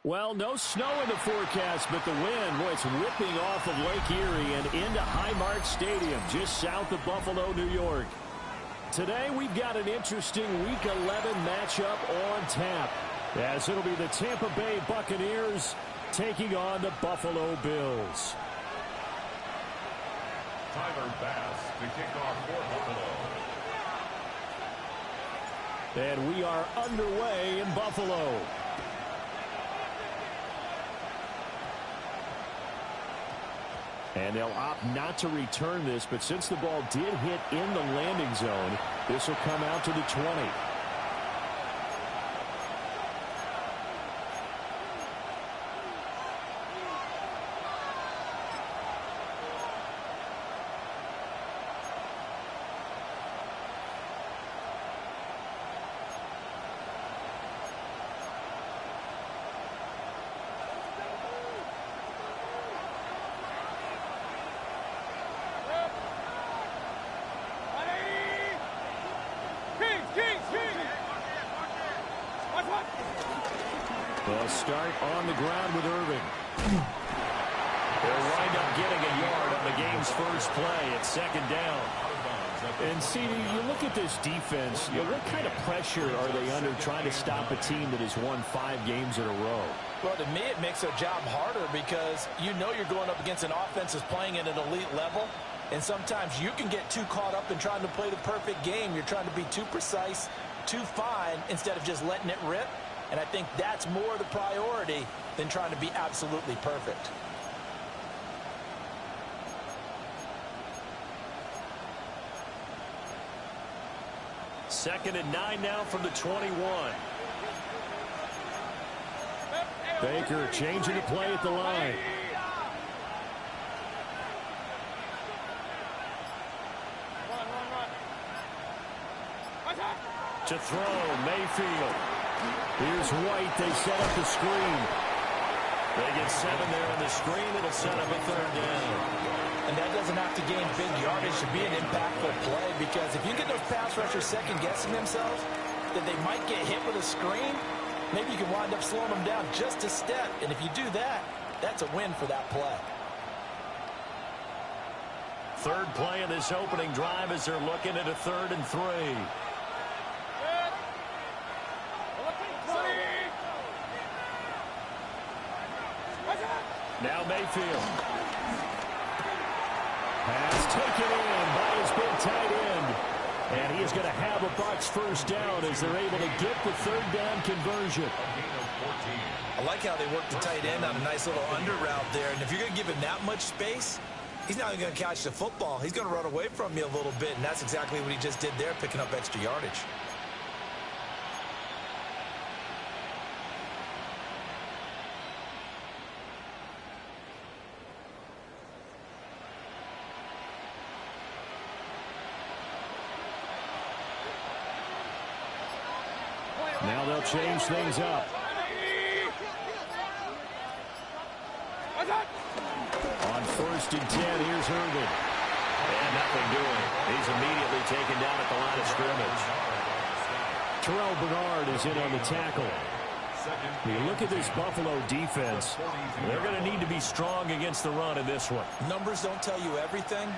Well, no snow in the forecast, but the wind, boy, it's whipping off of Lake Erie and into Highmark Stadium, just south of Buffalo, New York. Today, we've got an interesting Week 11 matchup on tap, as it'll be the Tampa Bay Buccaneers taking on the Buffalo Bills. Tyler Bass to kick off for Buffalo. And we are underway in Buffalo. And they'll opt not to return this, but since the ball did hit in the landing zone, this will come out to the 20. They'll start on the ground with Irving. They'll wind up getting a yard on the game's first play at second down. And, CD, you look at this defense, what kind of pressure are they under trying to stop a team that has won 5 games in a row? Well, to me, it makes their job harder because you know you're going up against an offense that's playing at an elite level. And sometimes you can get too caught up in trying to play the perfect game. You're trying to be too precise, too fine, instead of just letting it rip. And I think that's more the priority than trying to be absolutely perfect. Second and 9 now from the 21. Baker changing the play at the line. To throw, Mayfield. Here's White. They set up the screen. They get 7 there on the screen. It'll set up a third down. And that doesn't have to gain big yardage to be an impactful play, because if you get those pass rushers second-guessing themselves, that they might get hit with a screen, maybe you can wind up slowing them down just a step. And if you do that, that's a win for that play. Third play of this opening drive as they're looking at a 3rd and 3. Now Mayfield. Pass taken in by his big tight end. And he is going to have a Bucs first down as they're able to get the 3rd down conversion. I like how they work the tight end on a nice little under route there. And if you're going to give him that much space, he's not going to catch the football. He's going to run away from you a little bit. And that's exactly what he just did there, picking up extra yardage. Now Now they'll change things up. On 1st and 10, here's Irvin. And nothing doing. He's immediately taken down at the line of scrimmage. Terrell Bernard is in on the tackle. You look at this Buffalo defense. They're going to need to be strong against the run in this one. Numbers don't tell you everything,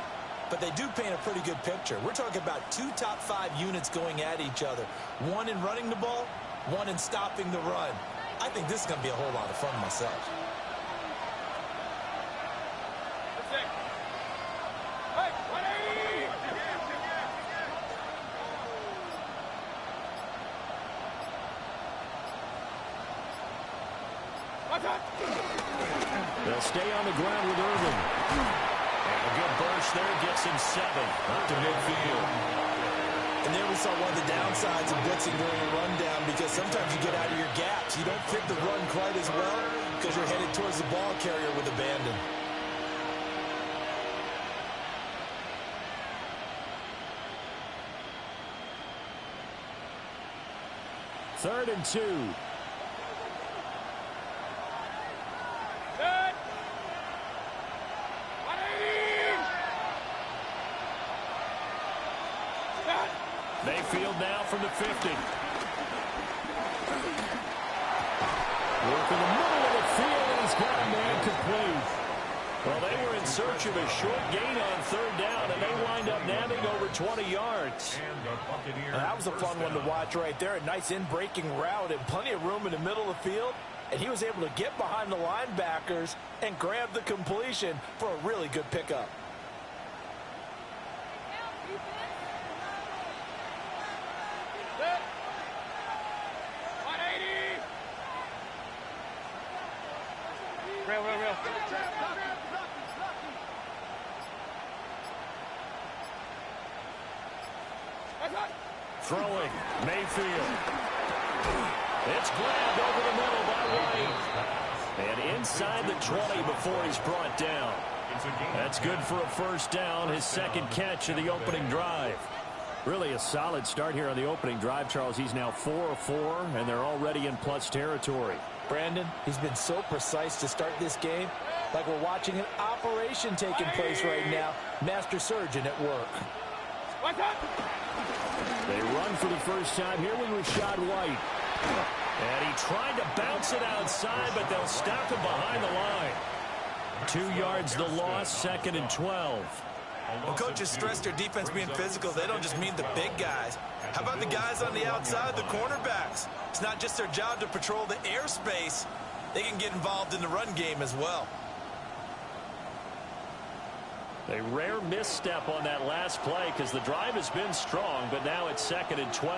but they do paint a pretty good picture. We're talking about 2 top 5 units going at each other. One in running the ball, one in stopping the run. I think this is going to be a whole lot of fun myself. They'll stay on the ground with Irvin. And a good burst there gets him 7 up to midfield. And there we saw one of the downsides of blitzing during a rundown, because sometimes you get out of your gaps. You don't fit the run quite as well because you're headed towards the ball carrier with abandon. Third and 2. Mayfield now from the 50. Work in the middle of the field, and he's got a man complete. Well, they were in search of a short gain on 3rd down, and they wind up nabbing over 20 yards. Now, that was a fun one to watch right there. A nice in-breaking route and plenty of room in the middle of the field. And he was able to get behind the linebackers and grab the completion for a really good pickup. Real. Throwing, Mayfield. It's grabbed over the middle by White. And inside the 20 before he's brought down. That's good for a 1st down, his 2nd catch of the opening drive. Really a solid start here on the opening drive, Charles. He's now 4 of 4, and they're already in plus territory. Brandon, he's been so precise to start this game, like we're watching an operation taking place right now. Master surgeon at work. They run for the first time here with Rachaad White. And he tried to bounce it outside, but they'll stop him behind the line. 2 yards the loss, 2nd and 12. When coaches stress their defense being physical, they don't just mean the big guys. How about the guys on the outside, the cornerbacks? It's not just their job to patrol the airspace. They can get involved in the run game as well. A rare misstep on that last play because the drive has been strong, but now it's 2nd and 12.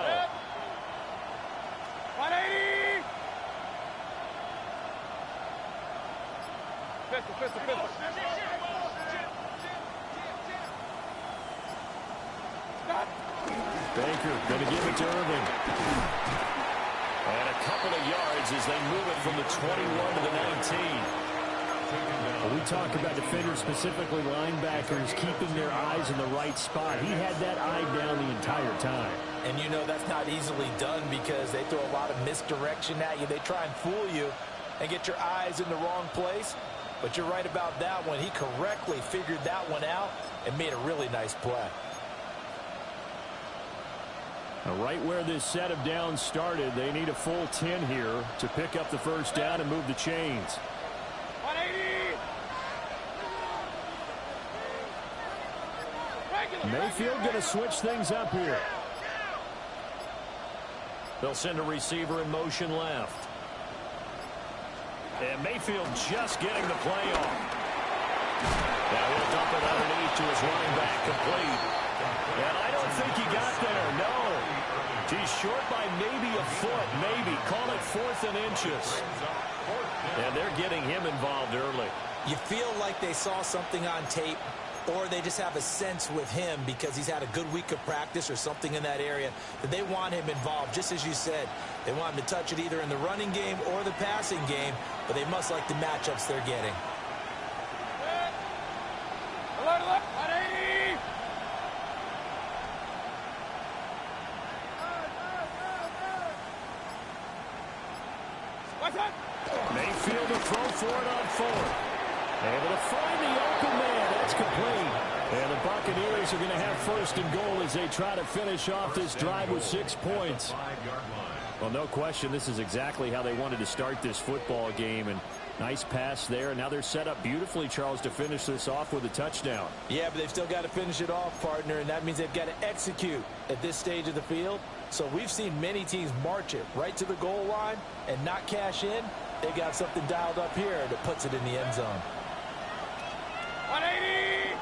180! Pistol. Baker going to give it to Irvin. And a couple of yards as they move it from the 21 to the 19. Well, we talk about defenders, specifically linebackers, keeping their eyes in the right spot. He had that eye down the entire time. And you know that's not easily done because they throw a lot of misdirection at you. They try and fool you and get your eyes in the wrong place. But you're right about that one. He correctly figured that one out and made a really nice play. Now, right where this set of downs started, they need a full 10 here to pick up the 1st down and move the chains. 180! Mayfield going to switch things up here. They'll send a receiver in motion left. And Mayfield just getting the play off. Now he'll dump it underneath to his running back, complete. And I don't think he got there, no. He's short by maybe a foot, maybe. Call it 4th and inches. And they're getting him involved early. You feel like they saw something on tape, or they just have a sense with him because he's had a good week of practice or something in that area that they want him involved. Just as you said, they want him to touch it either in the running game or the passing game, but they must like the matchups they're getting. Alert, 180! Mayfield to throw for it on fourth. Able to find the open man. That's complete. And the Buccaneers are going to have first and goal as they try to finish off this drive with 6 points. Well, no question, this is exactly how they wanted to start this football game. And nice pass there. And now they're set up beautifully, Charles, to finish this off with a touchdown. Yeah, but they've still got to finish it off, partner, and that means they've got to execute at this stage of the field. So we've seen many teams march it right to the goal line and not cash in. They got something dialed up here that puts it in the end zone. 180!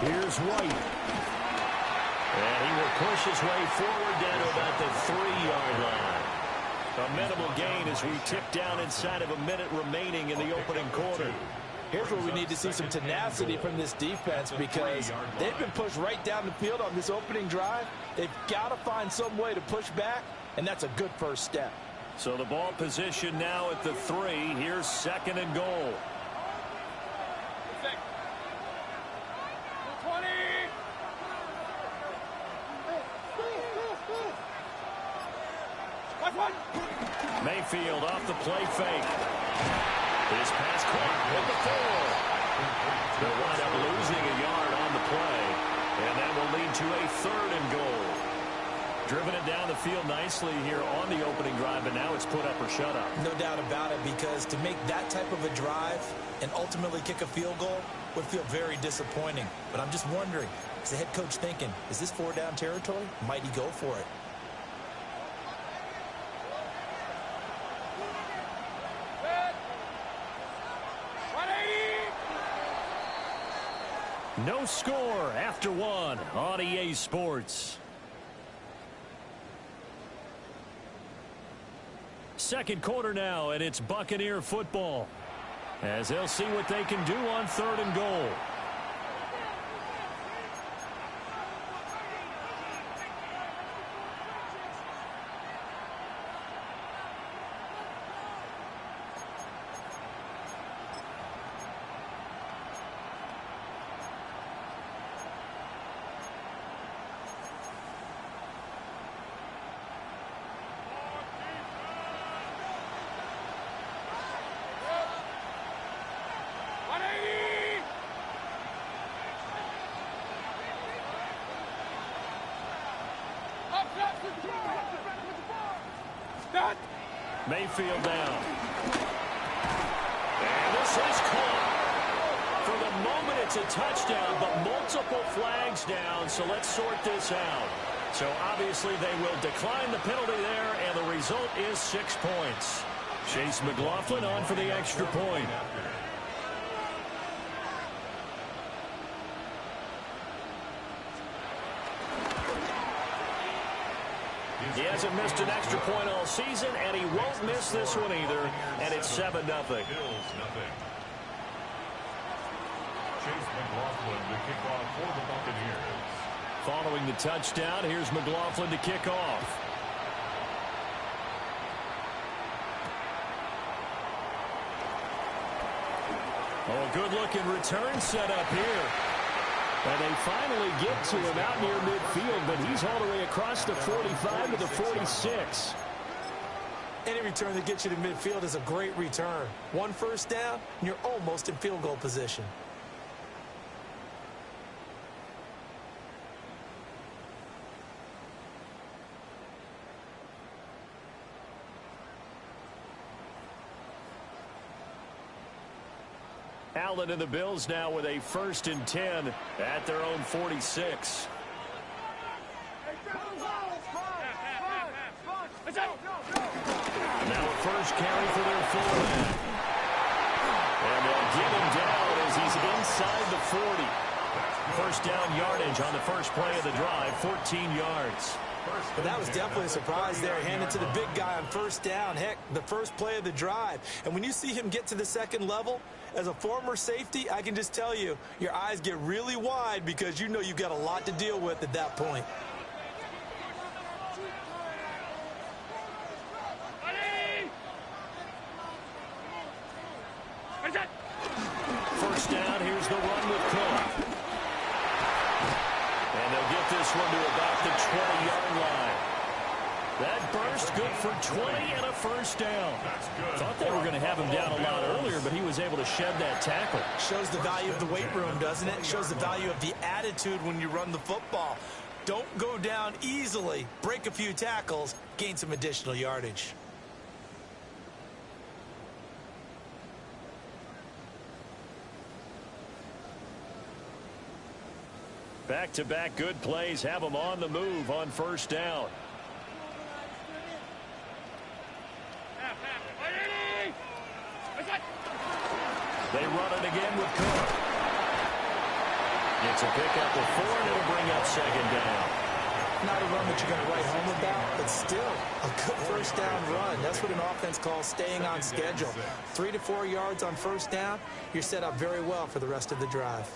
Here's White. And he will push his way forward down to about the 3-yard line. A minimal gain as we tick down inside of a minute remaining in the opening quarter. Here's where we need to see some tenacity from this defense because they've been pushed right down the field on this opening drive. They've got to find some way to push back, and that's a good first step. So the ball position now at the 3. Here's second and goal. 20! Mayfield off the play fake. His pass caught at the 4. They'll wind up losing a yard on the play, and that will lead to a third and goal. Driven it down the field nicely here on the opening drive, but now it's put up or shut up. No doubt about it, because to make that type of a drive and ultimately kick a field goal would feel very disappointing. But I'm just wondering, is the head coach thinking, is this 4-down territory? Might he go for it? No score after 1 on EA Sports. Second quarter now, and it's Buccaneer football as they'll see what they can do on third and goal. Mayfield down. And this is caught. For the moment, it's a touchdown, but multiple flags down, so let's sort this out. So obviously they will decline the penalty there, and the result is 6 points. Chase McLaughlin on for the extra point. He hasn't missed an extra point all season, and he won't miss this one either, and it's 7-0. Bills, nothing. Chase McLaughlin to kick off for the Buccaneers. Following the touchdown, here's McLaughlin to kick off. Oh, a good-looking return set up here. And they finally get to him out near midfield, but he's all the way across the 45 to the 46. Any return that gets you to midfield is a great return. 1 first down, and you're almost in field goal position. Allen and the Bills now with a 1st and 10 at their own 46. Now a first carry for their fullback. And they'll get him down as he's inside the 40. First down yardage on the first play of the drive, 14 yards. But that was definitely a surprise there, handed to the big guy on first down. Heck, the first play of the drive. And when you see him get to the second level, as a former safety, I can just tell you, your eyes get really wide because you know you've got a lot to deal with at that point. First down, here's the run with Cook. And they'll get this one to about the 20-yard line. That burst good for 20 and a first down. Thought they were going to have him down a lot earlier, but he was able to shed that tackle. Shows the value of the weight room, doesn't it? Shows the value of the attitude when you run the football. Don't go down easily. Break a few tackles, gain some additional yardage. Back-to-back good plays have them on the move on first down. They run it again with Cook. It's a pickup of 4, and it'll bring up second down. Not a run that you're going to write home about, but still a good first down run. That's what an offense calls staying on schedule. 3 to 4 yards on first down, you're set up very well for the rest of the drive.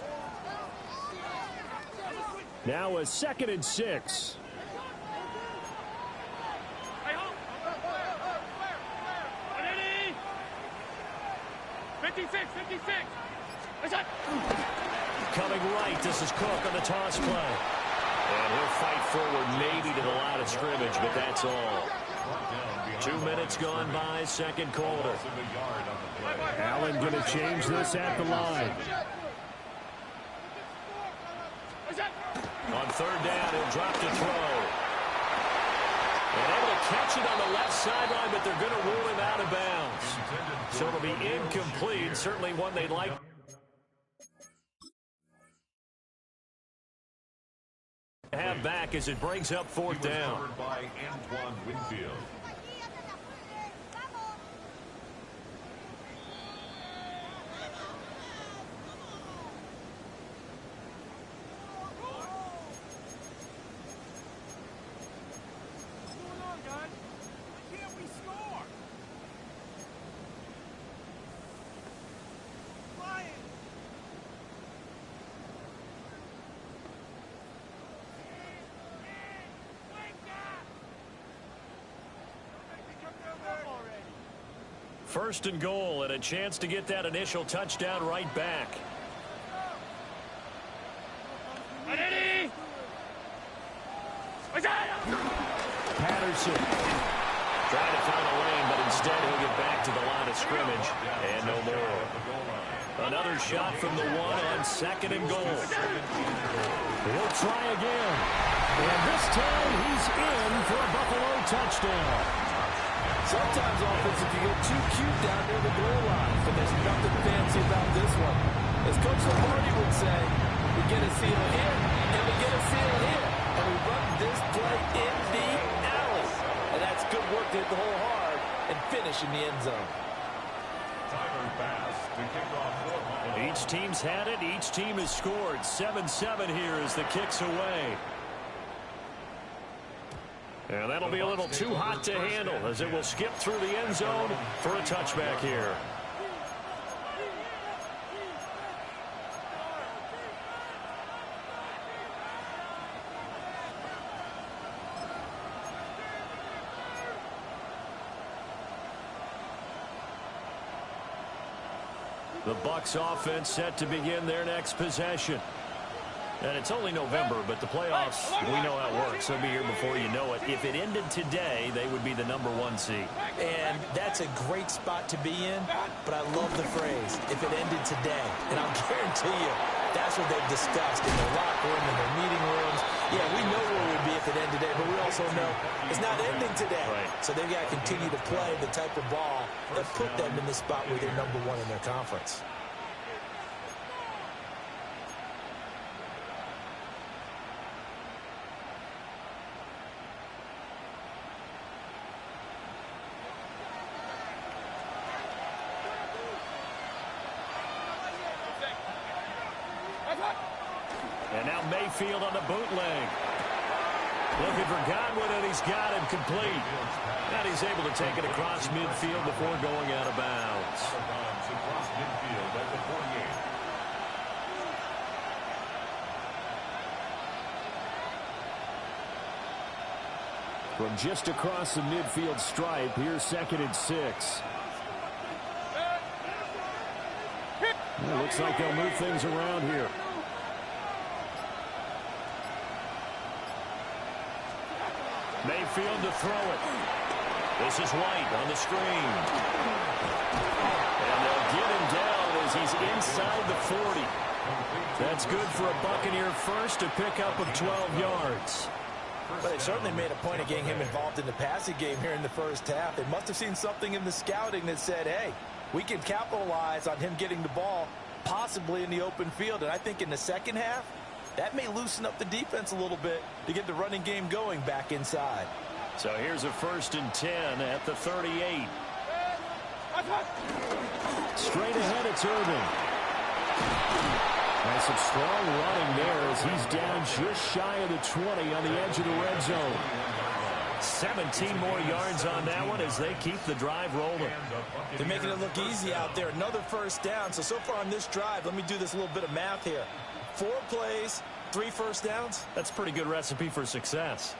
Now a 2nd and 6. 56. Coming right, this is Cook on the toss play. And he'll fight forward maybe to the line of scrimmage, but that's all. 2 minutes gone by, second quarter. Allen going to change this at the line. On third down, he'll drop to throw. And able to catch it on the left sideline, but they're going to rule him out of bounds. So it'll be incomplete, certainly one they'd like to have back as it brings up fourth down. By Antoine Winfield. First and goal, and a chance to get that initial touchdown right back. Patterson trying to find a lane, but instead he'll get back to the line of scrimmage, and no more. Another shot from the 1 on 2nd and goal. He'll try again, and this time he's in for a Buffalo touchdown. Sometimes offense, if you get too cute down near the goal line, but there's nothing fancy about this one. As Coach Lombardi would say, we get a seal here, and we get a seal here, and we run this play in the alley. And that's good work to hit the hole hard and finish in the end zone. Each team's had it. Each team has scored. 7-7 here as the kick's away. And that'll be a little too hot to handle as it will skip through the end zone for a touchback here. The Bucs offense set to begin their next possession. And it's only November, but the playoffs, we know how it works. They'll be here before you know it. If it ended today, they would be the #1 seed. And that's a great spot to be in, but I love the phrase, if it ended today. And I'll guarantee you, that's what they've discussed in the locker room, in their meeting rooms. Yeah, we know where we'd be if it ended today, but we also know it's not ending today. Right. So they've got to continue to play the type of ball that put them in the spot where they're #1 in their conference. And now Mayfield on the bootleg. Looking for Godwin, and he's got him complete. And he's able to take it across midfield before going out of bounds. Across midfield at the 48. From just across the midfield stripe, here's 2nd and 6. It looks like they'll move things around here. Mayfield to throw it. This is White on the screen. And they'll get him down as he's inside the 40. That's good for a Buccaneer first, a pickup of 12 yards. But they certainly made a point of getting him involved in the passing game here in the first half. They must have seen something in the scouting that said, hey, we can capitalize on him getting the ball possibly in the open field. And I think in the second half, that may loosen up the defense a little bit to get the running game going back inside. So here's a 1st and 10 at the 38. Straight ahead, it's Irving. And some strong running there as he's down just shy of the 20 on the edge of the red zone. 17 more yards on that one as they keep the drive rolling. They're making it look easy out there. Another first down. So far on this drive, let me do this little bit of math here. 4 plays, 3 first downs. That's a pretty good recipe for success.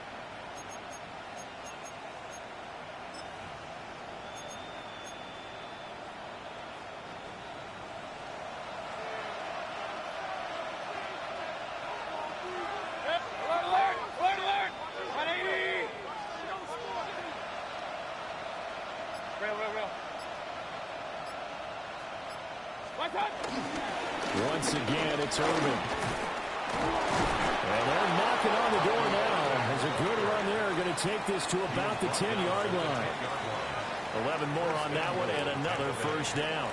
Once again, it's Irvin. And they're knocking on the door now. There's a good run there. Going to take this to about the 10-yard line. 11 more on that one and another first down.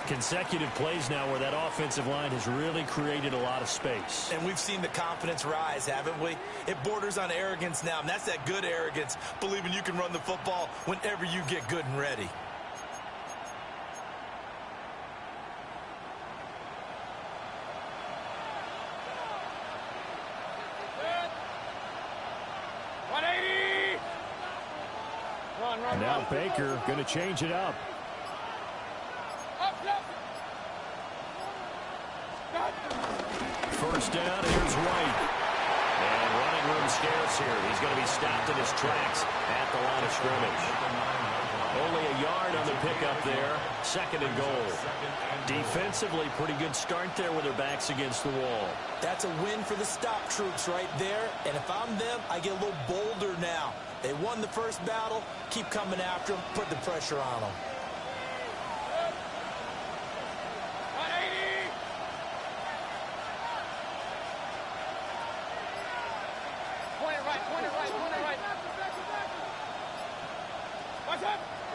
Consecutive plays now where that offensive line has really created a lot of space. And we've seen the confidence rise, haven't we? It borders on arrogance now, and that's that good arrogance, believing you can run the football whenever you get good and ready. And now Baker going to change it up. First down, here's White. And running room scarce here. He's going to be stopped in his tracks at the line of scrimmage. Only a yard on the pickup there. 2nd and goal. Defensively, pretty good start there with their backs against the wall. That's a win for the stop troops right there. And if I'm them, I get a little bolder now. They won the first battle. Keep coming after them. Put the pressure on them.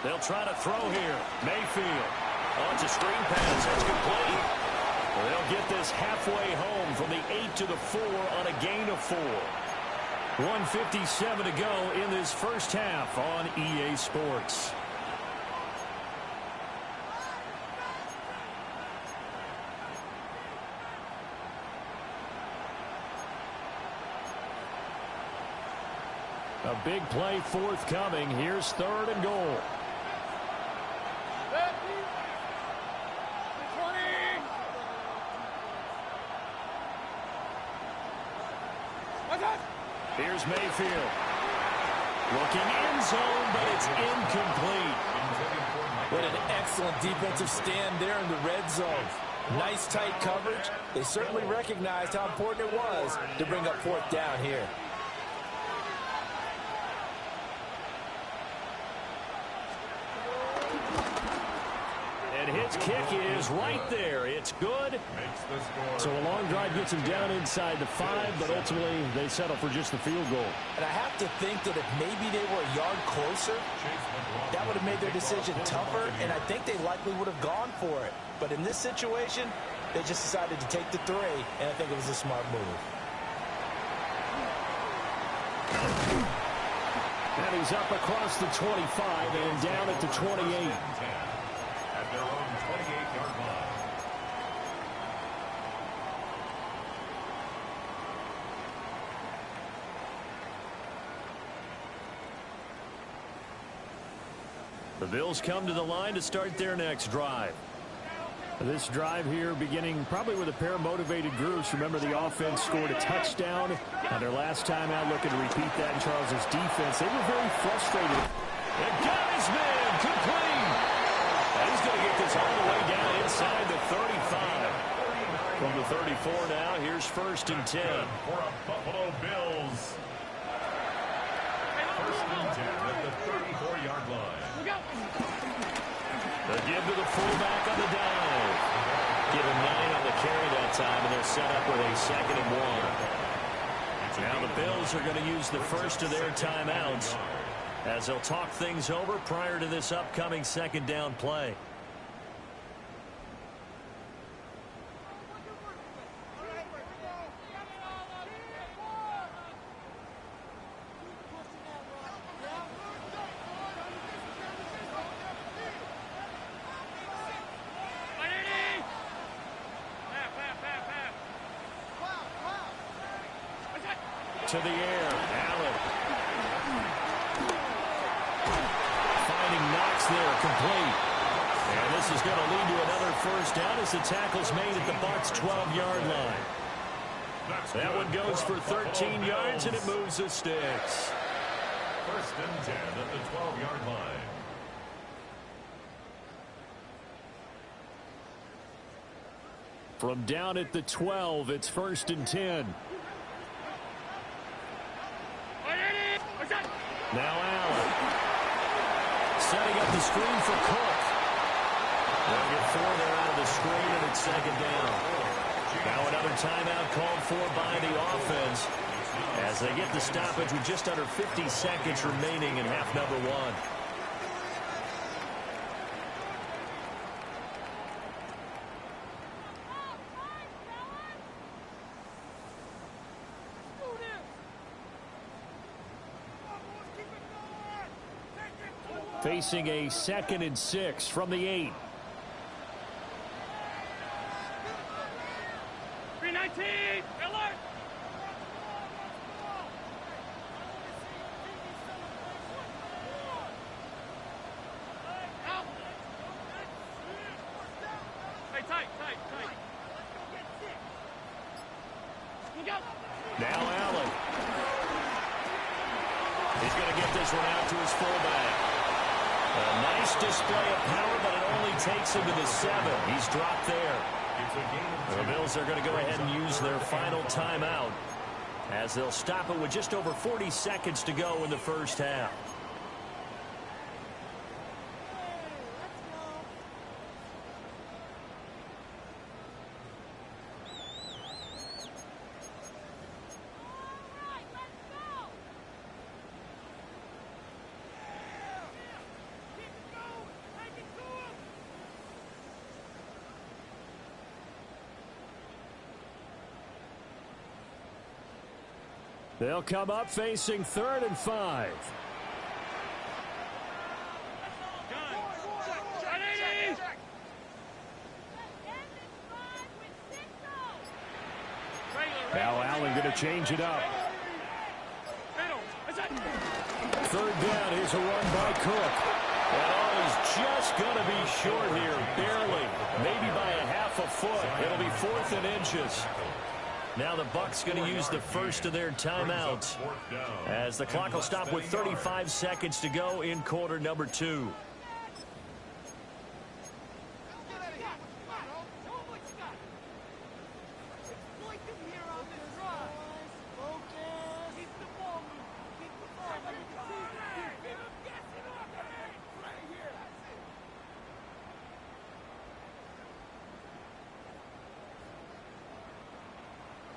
They'll try to throw here. Mayfield. Oh, it's a screen pass. That's complete. They'll get this halfway home from the 8 to the 4 on a gain of 4. 1:57 to go in this first half on EA Sports. A big play forthcoming. Here's 3rd and goal. Here's Mayfield. Looking end zone, but it's incomplete. What an excellent defensive stand there in the red zone. Nice tight coverage. They certainly recognized how important it was to bring up 4th down here. And his kick is right there. It's good. So a long drive gets him down inside the 5, but ultimately they settle for just the field goal. And I have to think that if maybe they were a yard closer, that would have made their decision tougher, and I think they likely would have gone for it. But in this situation, they just decided to take the 3, and I think it was a smart move. And he's up across the 25 and down at the 28. At their own 28-yard line. The Bills come to the line to start their next drive. This drive here beginning probably with a pair of motivated groups. Remember, the offense scored a touchdown on their last time out, looking to repeat that in Charles's defense. They were very frustrated. And got his man complete. And he's going to get this all the way down inside the 35. From the 34 now, here's 1st and 10. For a Buffalo Bills. First and 10 at the 34-yard line. The give to the fullback on the dive. Give him 9 on the carry that time, and they're set up with a 2nd and 1. Now the Bills are going to use the first of their timeouts as they'll talk things over prior to this upcoming 2nd down play. To the air, Allen. Finding Knox there, complete. And this is going to lead to another first down as the tackle's made at the Bucs' 12-yard line. That one goes for 13 yards, and it moves the sticks. First and 10 at the 12-yard line. From down at the 12, it's 1st and 10. Now Allen. Setting up the screen for Cook. They'll get 4 there out of the screen, and it's 2nd down. Now another timeout called for by the offense as they get the stoppage with just under 50 seconds remaining in half number 1. Facing a 2nd and 6 from the 8. 319, alert! Hey, tight. Now Allen. He's going to get this one out to his fullback. A nice display of power, but it only takes him to the 7. He's dropped there. The Bills are going to go ahead and use their final timeout as they'll stop it with just over 40 seconds to go in the first half. They'll come up facing 3rd and 5. Now Allen going to change it up. 3rd down. Here's a run by Cook. And all is just going to be short here. Barely. Maybe by a half a foot. It'll be 4th and inches. Now the Bucs going to use the first of their timeouts as the clock will stop with 35 seconds to go in quarter number 2.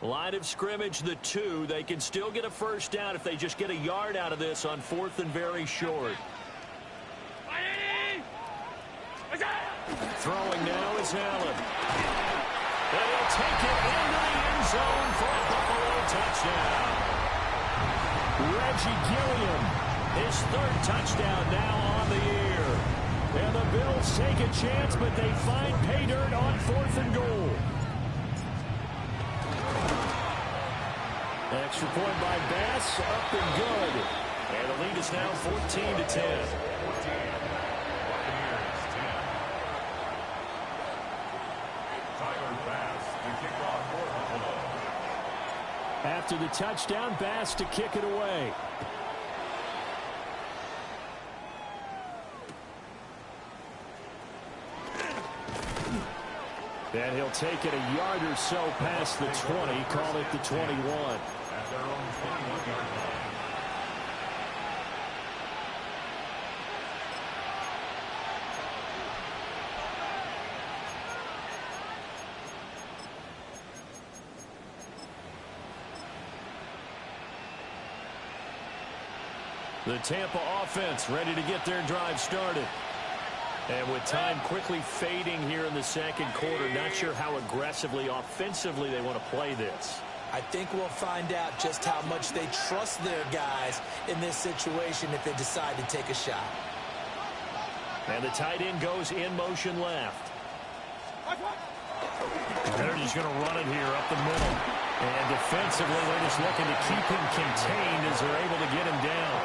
Line of scrimmage, the 2. They can still get a first down if they just get a yard out of this on 4th and very short. Throwing now is Allen. And he'll take it into the end zone for a Buffalo touchdown. Reggie Gilliam, his 3rd touchdown now on the year. And the Bills take a chance, but they find pay dirt on 4th and goal. Extra point by Bass, up and good. And the lead is now 14-10. After the touchdown, Bass to kick it away. And he'll take it a yard or so past the 20, call it the 21. The Tampa offense ready to get their drive started. And with time quickly fading here in the second quarter, not sure how aggressively, offensively they want to play this. I think we'll find out just how much they trust their guys in this situation if they decide to take a shot. And the tight end goes in motion left. They're just going to run it here up the middle. And defensively, they're just looking to keep him contained as they're able to get him down.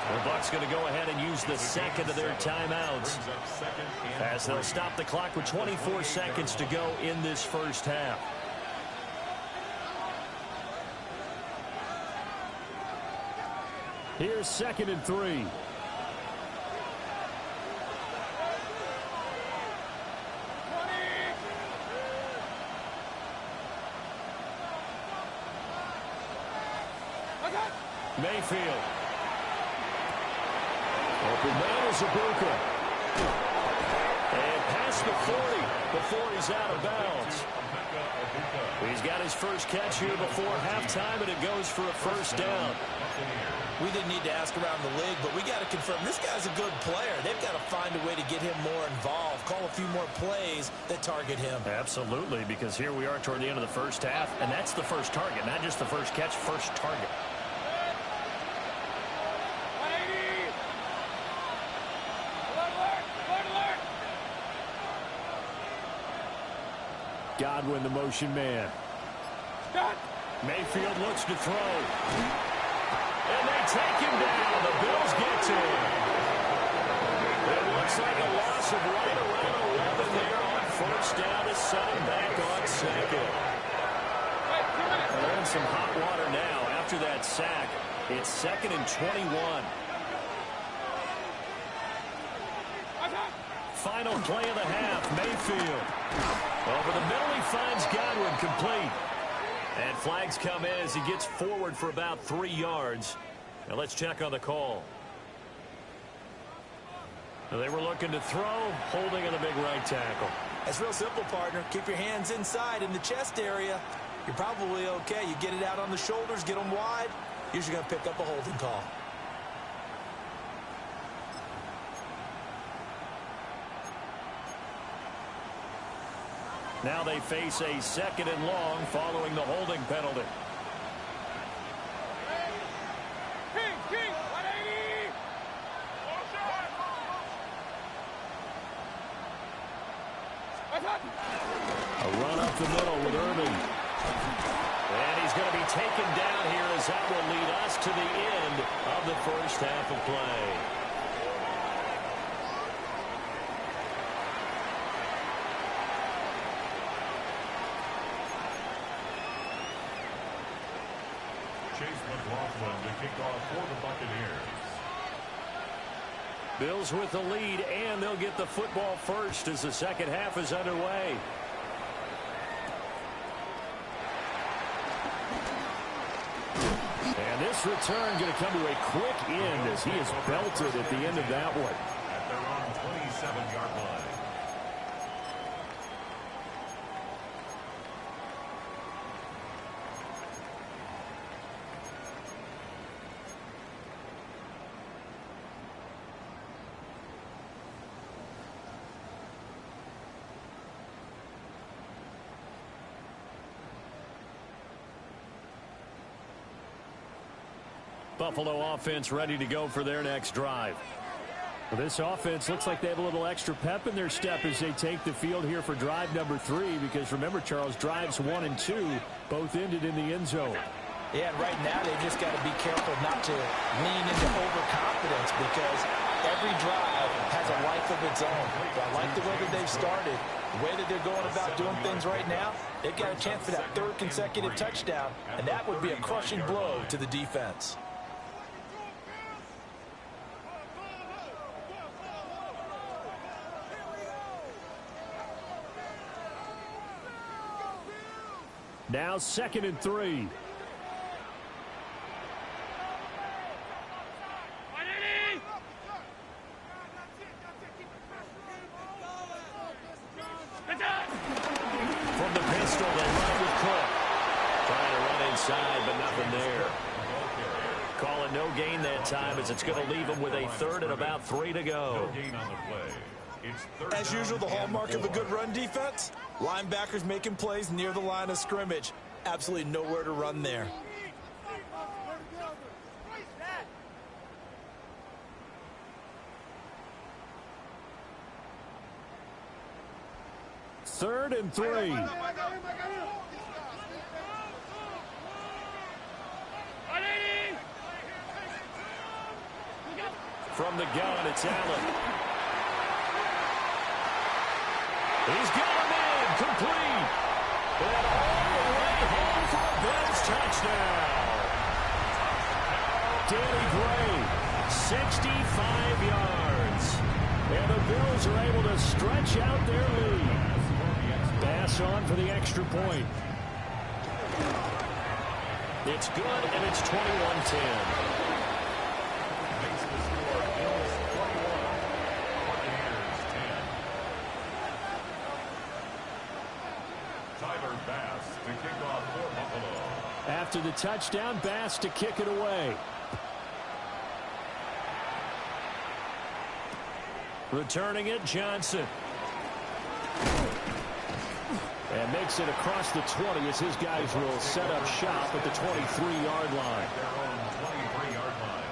The Bucs going to go ahead and use the second of their timeouts as they'll stop the clock with 24 seconds to go in this first half. Here's 2nd and 3. Mayfield. Open man is Ibuka. And past the 40 before he's out of bounds. He's got his first catch here before halftime, and it goes for a first down. We didn't need to ask around the league, but we got to confirm this guy's a good player. They've got to find a way to get him more involved, call a few more plays that target him. Absolutely, because here we are toward the end of the first half, and that's the first target, not just the first catch, first target. Godwin, the motion man. Mayfield looks to throw. And they take him down. The Bills get to him. It looks like a loss of right around 11 there on first down to set him back on second. They're in some hot water now after that sack. It's 2nd and 21. Final play of the half, Mayfield. Over the middle, he finds Godwin complete. And flags come in as he gets forward for about 3 yards. Now let's check on the call. Now they were looking to throw, holding on the big right tackle. That's real simple, partner. Keep your hands inside in the chest area. You're probably okay. You get it out on the shoulders, get them wide. Usually going to pick up a holding call. Now they face a 2nd and long following the holding penalty. A run up the middle with Irving. And he's going to be taken down here as that will lead us to the end of the first half of play. To kick off for the Buccaneers. Bills with the lead, and they'll get the football first as the second half is underway. And this return going to come to a quick end as he is belted at the end of that one. At their own 27-yard line. Buffalo offense ready to go for their next drive. Well, this offense looks like they have a little extra pep in their step as they take the field here for drive number 3, because remember, Charles, drives 1 and 2 both ended in the end zone. Yeah, and right now they've just got to be careful not to lean into overconfidence, because every drive has a life of its own. But I like the way that they've started, the way that they're going about doing things right now. They've got a chance for that 3rd consecutive touchdown, and that would be a crushing blow to the defense. Now 2nd and 3. From the pistol, they run it with Cook. Trying to run inside, but nothing there. Call it no gain that time as it's going to leave them with a third and about 3 to go. No gain on the play. It's third As down usual, the and hallmark of a 4. good run defense, linebackers making plays near the line of scrimmage. Absolutely nowhere to run there. Third and 3. From the gun, it's Allen. He's got him in, complete. And all the way home for a Bills touchdown. Danny Gray, 65 yards. And the Bills are able to stretch out their lead. Bass on for the extra point. It's good, and it's 21-10. After the touchdown, Bass to kick it away. Returning it, Johnson. And makes it across the 20 as his guys will set up shop at the 23-yard line. Their own 23-yard line.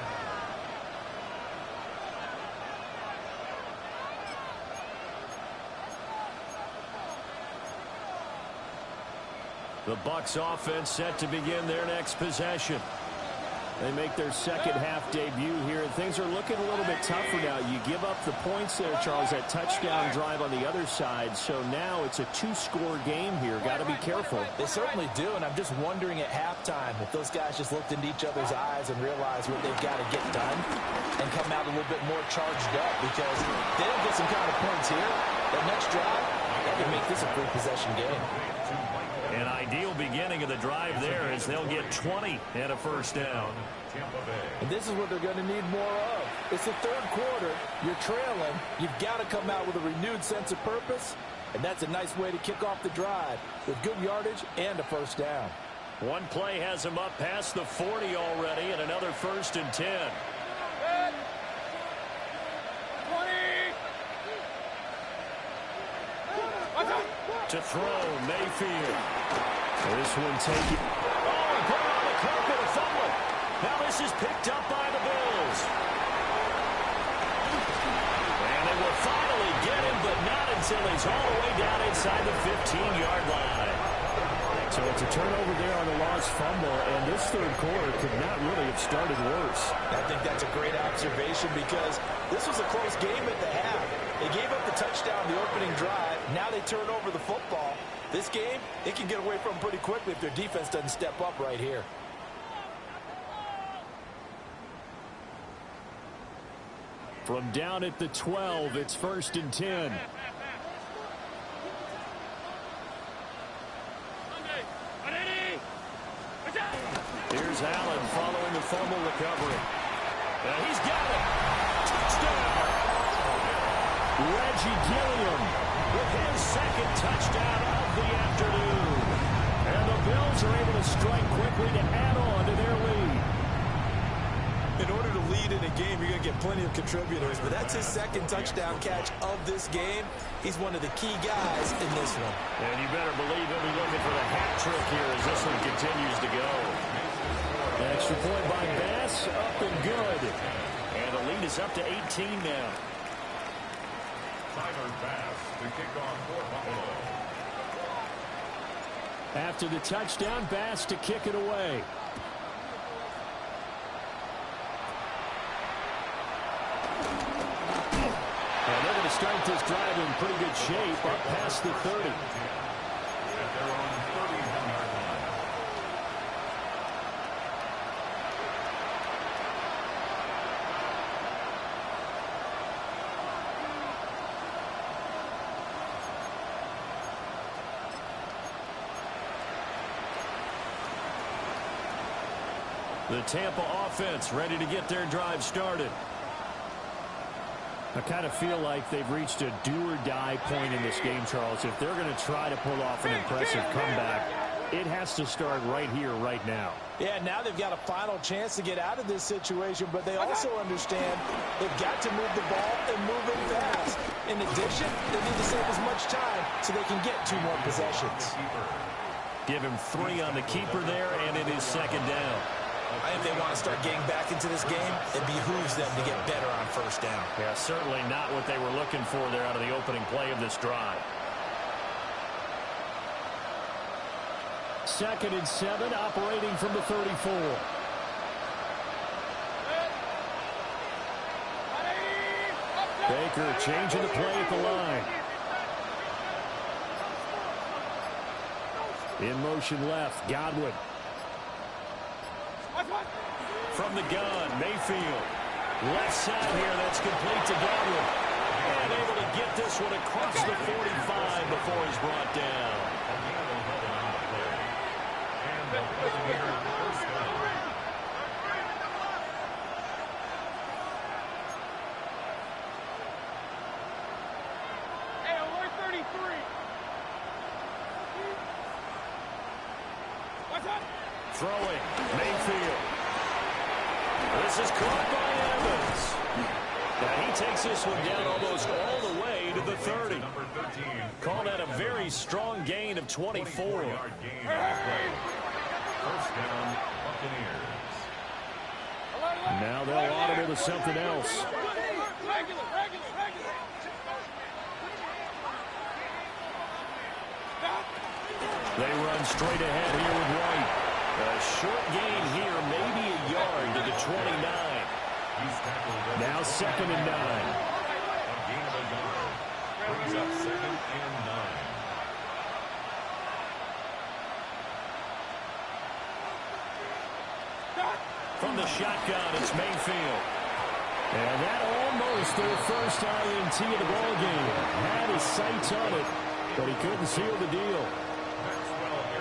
The Bucs offense set to begin their next possession. They make their second half debut here, and things are looking a little bit tougher now. You give up the points there, Charles, that touchdown drive on the other side. So now it's a 2-score game here. Got to be careful. They certainly do, and I'm just wondering at halftime if those guys just looked into each other's eyes and realized what they've got to get done and come out a little bit more charged up, because they don't get some kind of points here. That next drive, they can make this a free possession game. An ideal beginning of the drive there as they'll get 20 and a first down. And this is what they're going to need more of. It's the third quarter. You're trailing. You've got to come out with a renewed sense of purpose, and that's a nice way to kick off the drive with good yardage and a first down. One play has him up past the 40 already, and another first and 10. To throw, Mayfield. This one taken. Oh, he put it on the carpet, a fumble. Now this is picked up by the Bills. And they will finally get him, but not until he's all the way down inside the 15-yard line. So it's a turnover there on the lost fumble, and this third quarter could not really have started worse. I think that's a great observation, because this was a close game at the half. They gave up the touchdown the opening drive. Now they turn over the football. This game, they can get away from pretty quickly if their defense doesn't step up right here. From down at the 12, it's first and 10. Here's Allen following the fumble recovery. And he's got it. Touchdown. Reggie Gilliam with his second touchdown of the afternoon. And the Bills are able to strike quickly to add on to their lead. In order to lead in a game, you're going to get plenty of contributors, but that's his second touchdown catch of this game. He's one of the key guys in this one. And you better believe he'll be looking for the hat trick here as this one continues to go. Extra point by Bass, up and good. And the lead is up to 18 now. Tyler Bass to kick off for Buffalo. After the touchdown, Bass to kick it away. And they're going to start this drive in pretty good shape up past the 30. At their own 31-yard line. The Tampa offense ready to get their drive started. I kind of feel like they've reached a do-or-die point in this game, Charles. If they're going to try to pull off an impressive comeback, It has to start right here, right now. Yeah, now they've got a final chance to get out of this situation, but they also understand they've got to move the ball and move it fast. In addition, they need to save as much time so they can get 2 more possessions. Give him 3 on the keeper there, and it is second down. I think they want to start getting back into this game. It behooves them to get better on first down. Yeah, certainly not what they were looking for there out of the opening play of this drive. 2nd and 7, operating from the 34. Baker changing the play at the line. In motion left, Godwin. From the gun, Mayfield. Left side here, that's complete to Godwin. And able to get this one across the 45 before he's brought down. Hey, alert 33. What's up? Throwing, Mayfield. This is caught by Evans. Now he takes this one down almost all the way to the 30. Call that a very strong gain of 24. First down, Buccaneers. Now they'll audible to something else. Regular. They run straight ahead here with White. A short gain here, maybe a yard to the 29. Now 2nd and 9. A gain of a yard. Brings up 2nd and 9. From the shotgun, it's Mayfield. And that almost their first INT of the ballgame. Had his sights on it, but he couldn't seal the deal.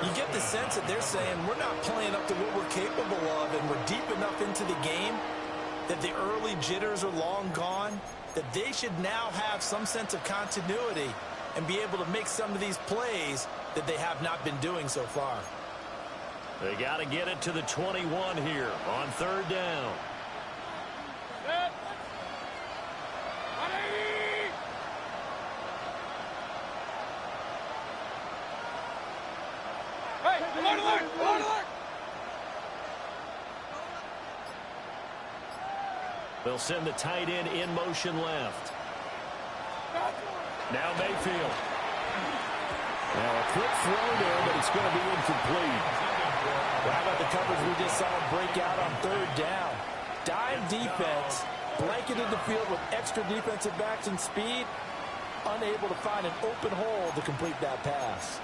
You get the sense that they're saying we're not playing up to what we're capable of, and we're deep enough into the game that the early jitters are long gone, that they should now have some sense of continuity and be able to make some of these plays that they have not been doing so far. They got to get it to the 21 here on 3rd down. Alert! They'll send the tight end in motion left. Now Mayfield. Now a quick throw there, but it's going to be incomplete. Well, how about the coverage we just saw him break out on 3rd down? Dime defense, blanketed the field with extra defensive backs and speed, unable to find an open hole to complete that pass.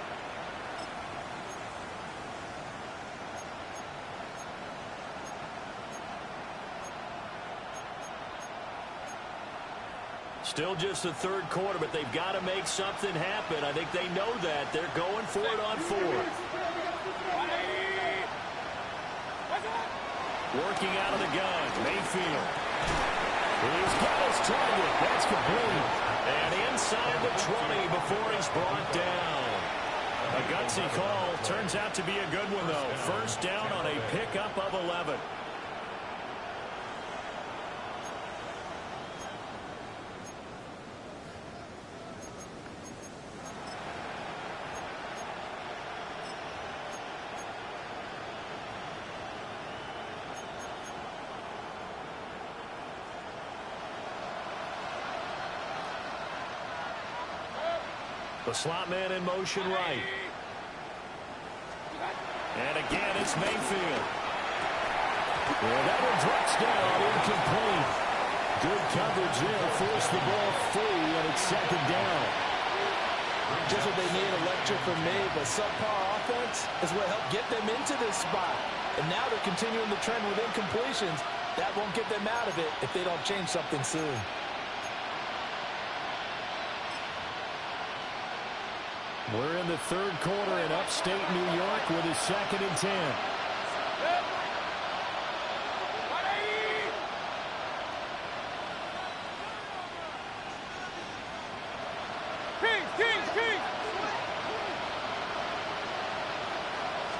Still just the 3rd quarter, but they've got to make something happen. I think they know that. They're going for it on 4th. Working out of the gun, Mayfield. He's got his target. That's complete. And inside the 20 before he's brought down. A gutsy call. Turns out to be a good one, though. First down on a pickup of 11. The slot man in motion right. And again, it's Mayfield. Well, that one drops down, incomplete. Good coverage there, forced the ball free, and it's 2nd down. Just what they need, a lecture from me, but subpar offense is what helped get them into this spot. And now they're continuing the trend with incompletions. That won't get them out of it if they don't change something soon. We're in the 3rd quarter in upstate New York with a 2nd and 10. King!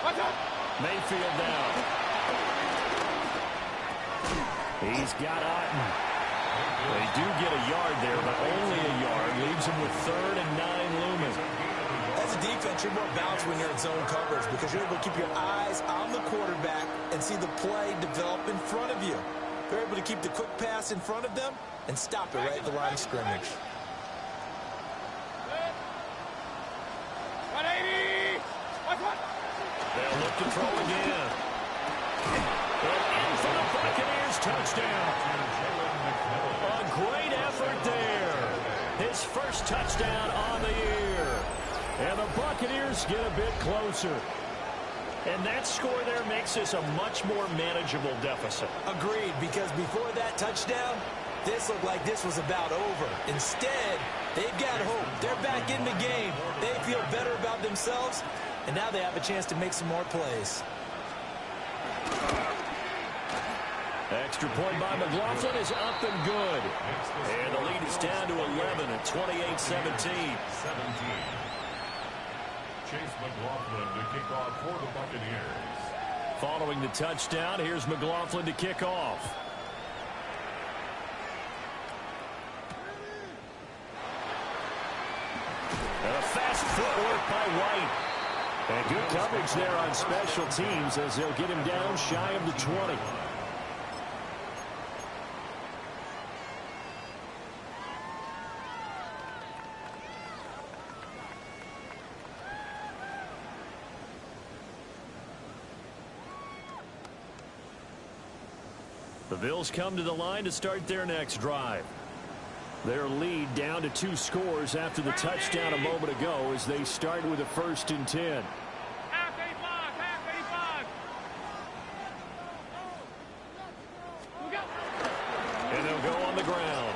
Mayfield down. He's got Otten. They do get a yard there, but only a yard. Leaves him with 3rd and 9 looming. As a defense, you're more balanced when you're in zone coverage because you're able to keep your eyes on the quarterback and see the play develop in front of you. You're able to keep the quick pass in front of them and stop it right at the line of scrimmage. 180! They'll look to throw again. And in for the Buccaneers touchdown. A great effort there. His first touchdown on the year. And the Buccaneers get a bit closer. And that score there makes this a much more manageable deficit. Agreed, because before that touchdown, this looked like this was about over. Instead, they've got hope. They're back in the game. They feel better about themselves, and now they have a chance to make some more plays. Extra point by McLaughlin is up and good. And the lead is down to 11 at 28-17. Chase McLaughlin to kick off for the Buccaneers. Following the touchdown, here's McLaughlin to kick off. And a fast footwork by White. And good coverage there on special teams as they'll get him down shy of the 20. The Bills come to the line to start their next drive. Their lead down to 2 scores after the touchdown a moment ago as they start with a 1st and 10. Half 85! We go! And they'll go on the ground.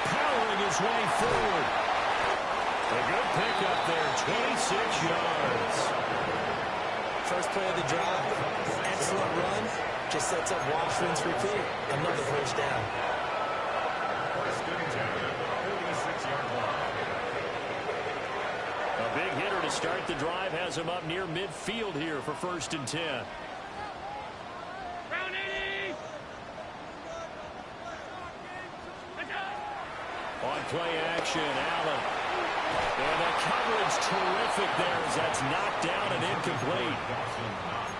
Powering his way forward. A good pickup there, 26 yards. First play of the drive, excellent run. Just sets up wash, rinse, repeat. Another first down. First and 10 at the 46-yard line. A big hitter to start the drive has him up near midfield here for 1st and 10. Round 80! On play action, Allen. And the coverage terrific there as that's knocked down and incomplete.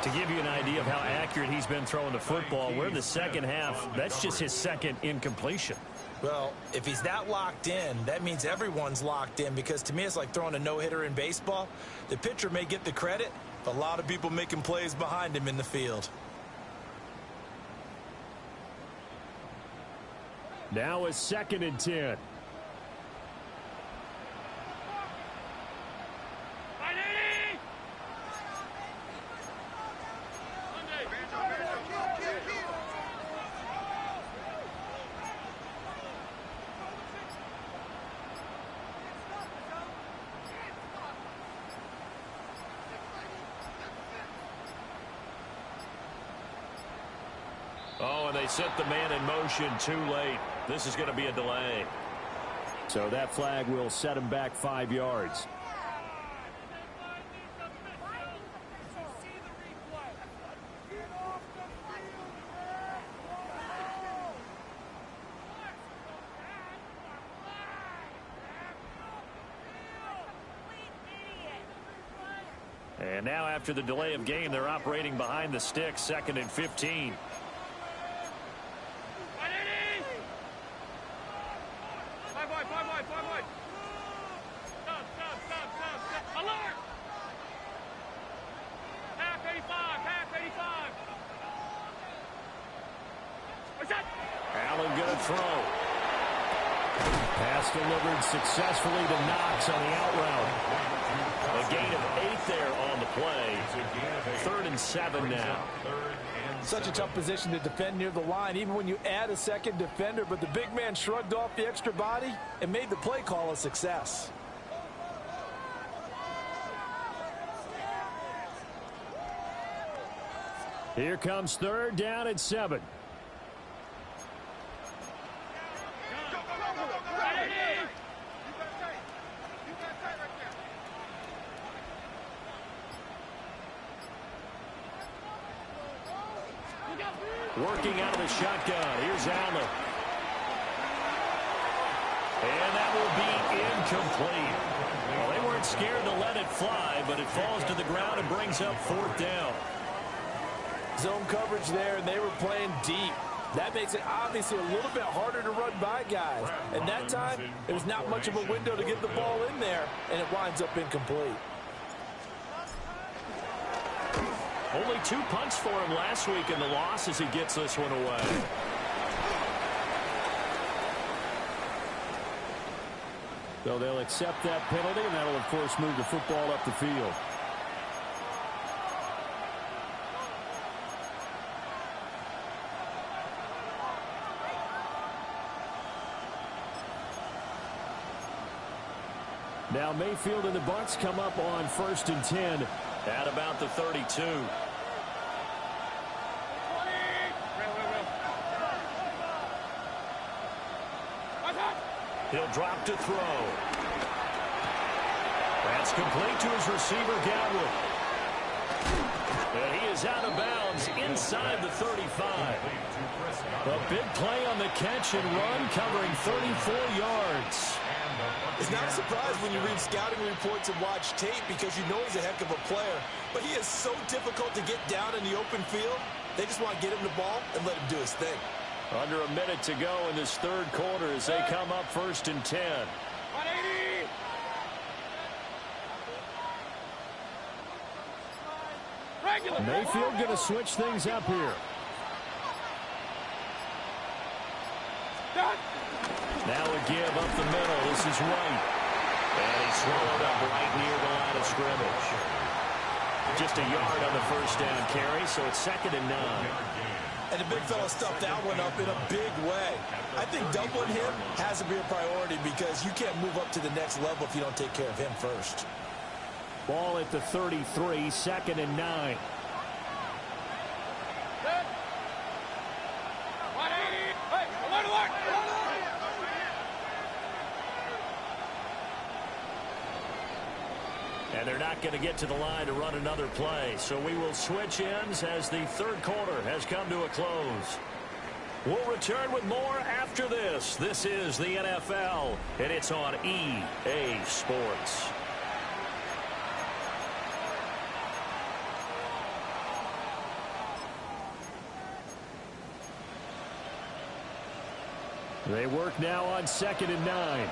To give you an idea of how accurate he's been throwing the football, we're in the second half. That's just his 2nd incompletion. Well, if he's that locked in, that means everyone's locked in because to me it's like throwing a no-hitter in baseball. The pitcher may get the credit, but a lot of people making plays behind him in the field. Now a 2nd and 10. Oh, and they set the man in motion too late. This is going to be a delay. So that flag will set him back 5 yards. And now after the delay of game, they're operating behind the sticks, 2nd and 15. Allen going to throw. Pass delivered successfully to Knox on the out route. A gain of 8 there on the play. 3rd and 7 now. Such a tough position to defend near the line, even when you add a 2nd defender, but the big man shrugged off the extra body and made the play call a success. Here comes 3rd down and 7. Working out of the shotgun. Here's Allen. And that will be incomplete. Well, they weren't scared to let it fly, but it falls to the ground and brings up 4th down. Zone coverage there, and they were playing deep. That makes it obviously a little bit harder to run by guys. And that time, there's not much of a window to get the ball in there, and it winds up incomplete. Only 2 punts for him last week in the loss as he gets this one away. So they'll accept that penalty, and that'll, of course, move the football up the field. Now Mayfield and the Bucs come up on 1st and 10 at about the 32. He'll drop to throw. That's complete to his receiver, Godwin. And he is out of bounds inside the 35. A big play on the catch and run, covering 34 yards. It's not a surprise when you read scouting reports and watch tape because you know he's a heck of a player. But he is so difficult to get down in the open field. They just want to get him the ball and let him do his thing. Under a minute to go in this 3rd quarter as they come up 1st and 10. 180. Regular. Mayfield going to switch things up here. Done. Now a give up the middle. This is Wright. And he's swallowed up right near the line of scrimmage. Just a yard on the 1st down carry, so it's 2nd and 9. And the big fella stuffed that one up in a big way. I think doubling him has to be a priority because you can't move up to the next level if you don't take care of him first. Ball at the 33, 2nd and 9. 180. Hey, alert, alert. And they're not going to get to the line to run another play. So we will switch ends as the 3rd quarter has come to a close. We'll return with more after this. This is the NFL, and it's on EA Sports. They work now on 2nd and 9.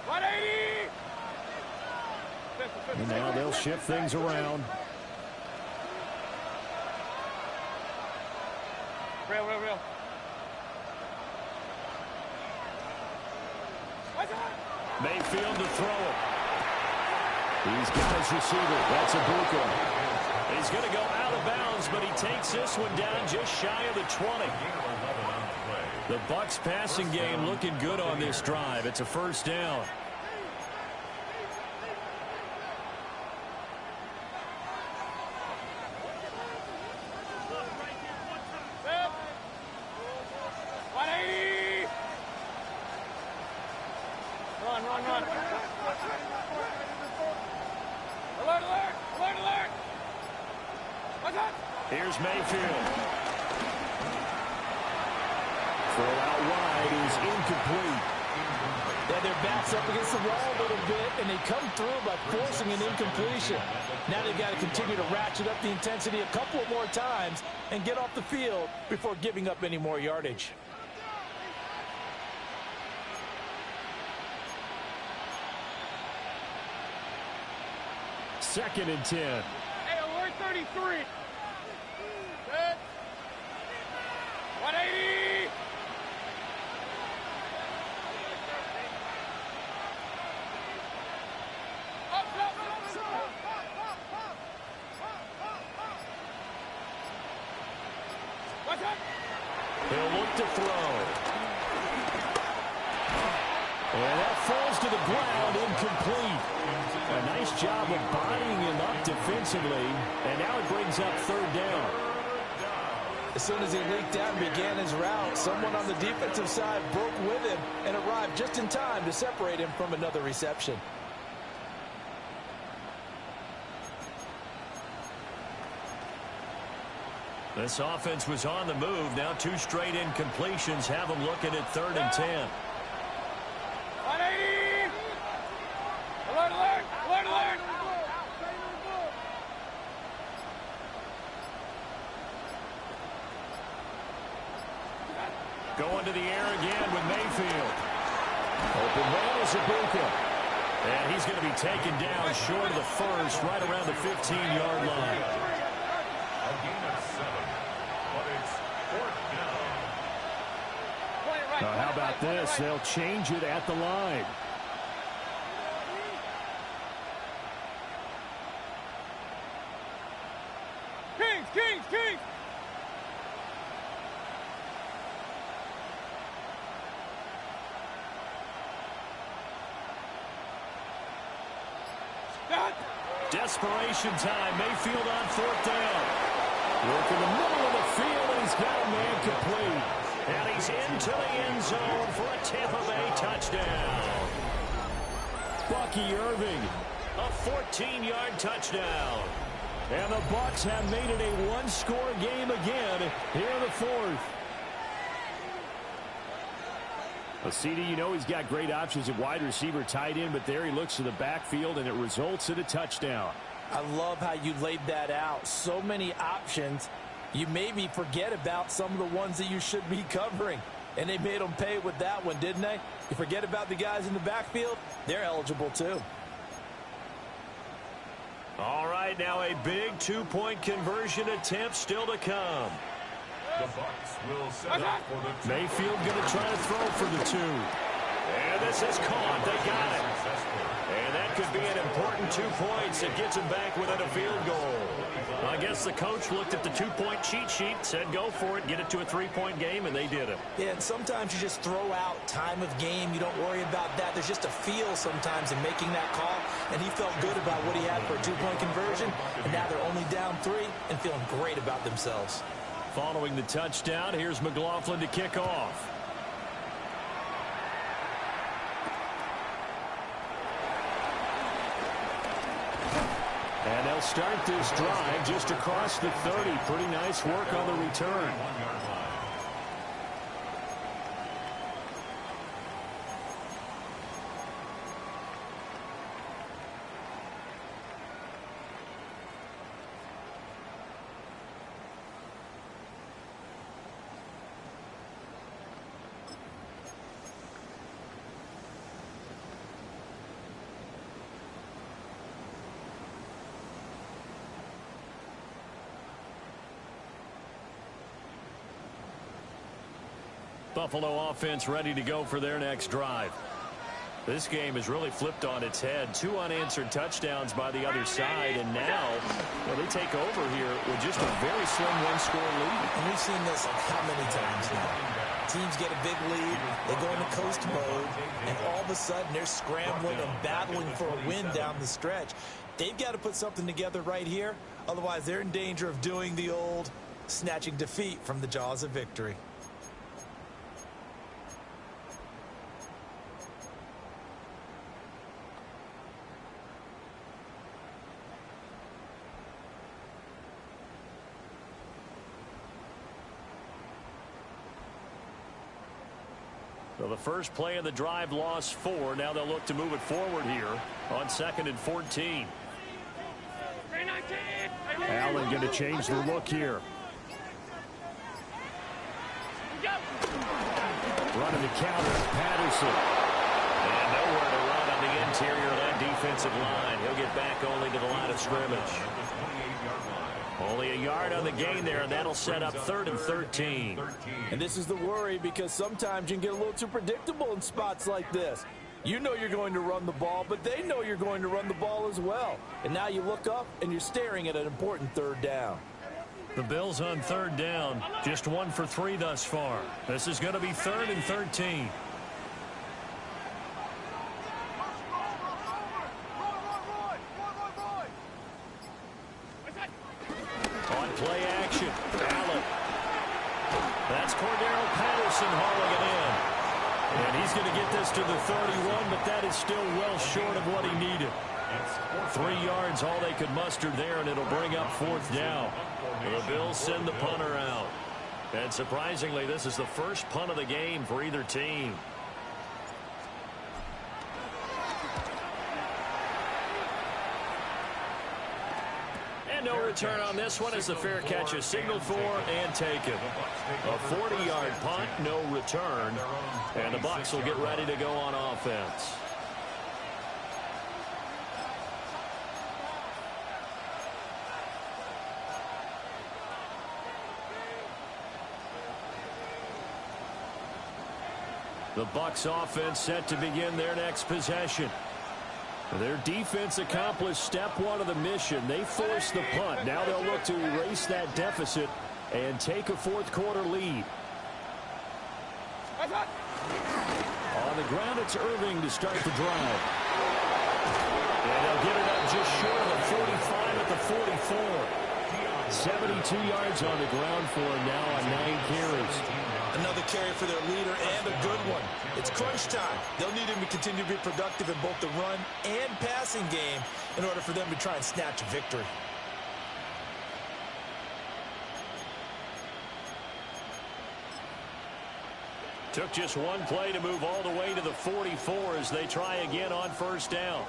180. And now they'll shift things around. Real. Mayfield to throw it. He's got his receiver. That's Ibuka. He's going to go out of bounds, but he takes this one down just shy of the 20. The Bucs passing game looking good on this drive. It's a 1st down. Run. Alert. Here's Mayfield. Throw out wide is incomplete. Yeah, their back's up against the wall a little bit, and they come through by forcing an incompletion. Now they've got to continue to ratchet up the intensity a couple of more times and get off the field before giving up any more yardage. Second and 10. Hey, alert 33. Good. 180. He'll look to throw. And that falls to the ground, incomplete. A nice job of bodying him up defensively, and now it brings up 3rd down. As soon as he leaked out and began his route, someone on the defensive side broke with him and arrived just in time to separate him from another reception. This offense was on the move. Now 2 straight incompletions have them looking at 3rd and 10. 180! Alert, alert! Alert, alert! Going to the air again with Mayfield. Open man is Ibuka. And he's going to be taken down short of the first, right around the 15-yard line. A gain of 7, but it's 4th down. Now, how about this? They'll change it at the line. Kings, Kings, Kings! Desperation time. Mayfield on 4th down. Work in the middle of the field, and he's got a man complete. And he's into the end zone for a Tampa Bay touchdown. Bucky Irving, a 14-yard touchdown. And the Bucs have made it a 1-score game again here in the 4th. Well, CD, you know he's got great options at wide receiver, tight end, but there he looks to the backfield, and it results in a touchdown. I love how you laid that out. So many options. You maybe forget about some of the ones that you should be covering. And they made them pay with that one, didn't they? You forget about the guys in the backfield, they're eligible too. All right, now a big 2-point conversion attempt still to come. The Bucs will set up for the 2. Mayfield going to try to throw for the 2. And this is caught. They got it. And that could be an important 2 points. It gets him back within a field goal. I guess the coach looked at the 2-point cheat sheet, said go for it, get it to a 3-point game, and they did it. Yeah, and sometimes you just throw out time of game. You don't worry about that. There's just a feel sometimes in making that call, and he felt good about what he had for a 2-point conversion, and now they're only down 3 and feeling great about themselves. Following the touchdown, here's McLaughlin to kick off. And they'll start this drive just across the 30. Pretty nice work on the return. Buffalo offense ready to go for their next drive. This game has really flipped on its head. 2 unanswered touchdowns by the other side, and now they take over here with just a very slim 1-score lead. And we've seen this how many times now? Teams get a big lead, they go into coast mode, and all of a sudden they're scrambling and battling for a win down the stretch. They've got to put something together right here, otherwise they're in danger of doing the old snatching defeat from the jaws of victory. So the first play of the drive lost 4. Now they'll look to move it forward here on 2nd and 14. Allen going to change the look here. Running the counter, Patterson. And nowhere to run on the interior of that defensive line. He'll get back only to the line of scrimmage. Only a yard on the gain there, and that'll set up 3rd and 13. And this is the worry, because sometimes you can get a little too predictable in spots like this. You know you're going to run the ball, but they know you're going to run the ball as well. And now you look up, and you're staring at an important 3rd down. The Bills on 3rd down, just 1 for 3 thus far. This is going to be 3rd and 13. On play action, Allen. That's Cordero Patterson hauling it in. And he's going to get this to the 31, but that is still well short of what he needed. 3 yards, all they could muster there, and it'll bring up 4th down. The Bills send the punter out. And surprisingly, this is the first punt of the game for either team. And no return on this one as the fair catch is signaled for and taken. A 40-yard punt, no return. And the Bucs will get ready to go on offense. The Bucs offense set to begin their next possession. Their defense accomplished step 1 of the mission. They forced the punt. Now they'll look to erase that deficit and take a 4th quarter lead. On the ground, it's Irving to start the drive. And they'll get it up just short of the 45 at the 44. 72 yards on the ground for him now on 9 carries. Another carry for their leader and a good one. It's crunch time. They'll need him to continue to be productive in both the run and passing game in order for them to try and snatch a victory. Took just one play to move all the way to the 44 as they try again on 1st down.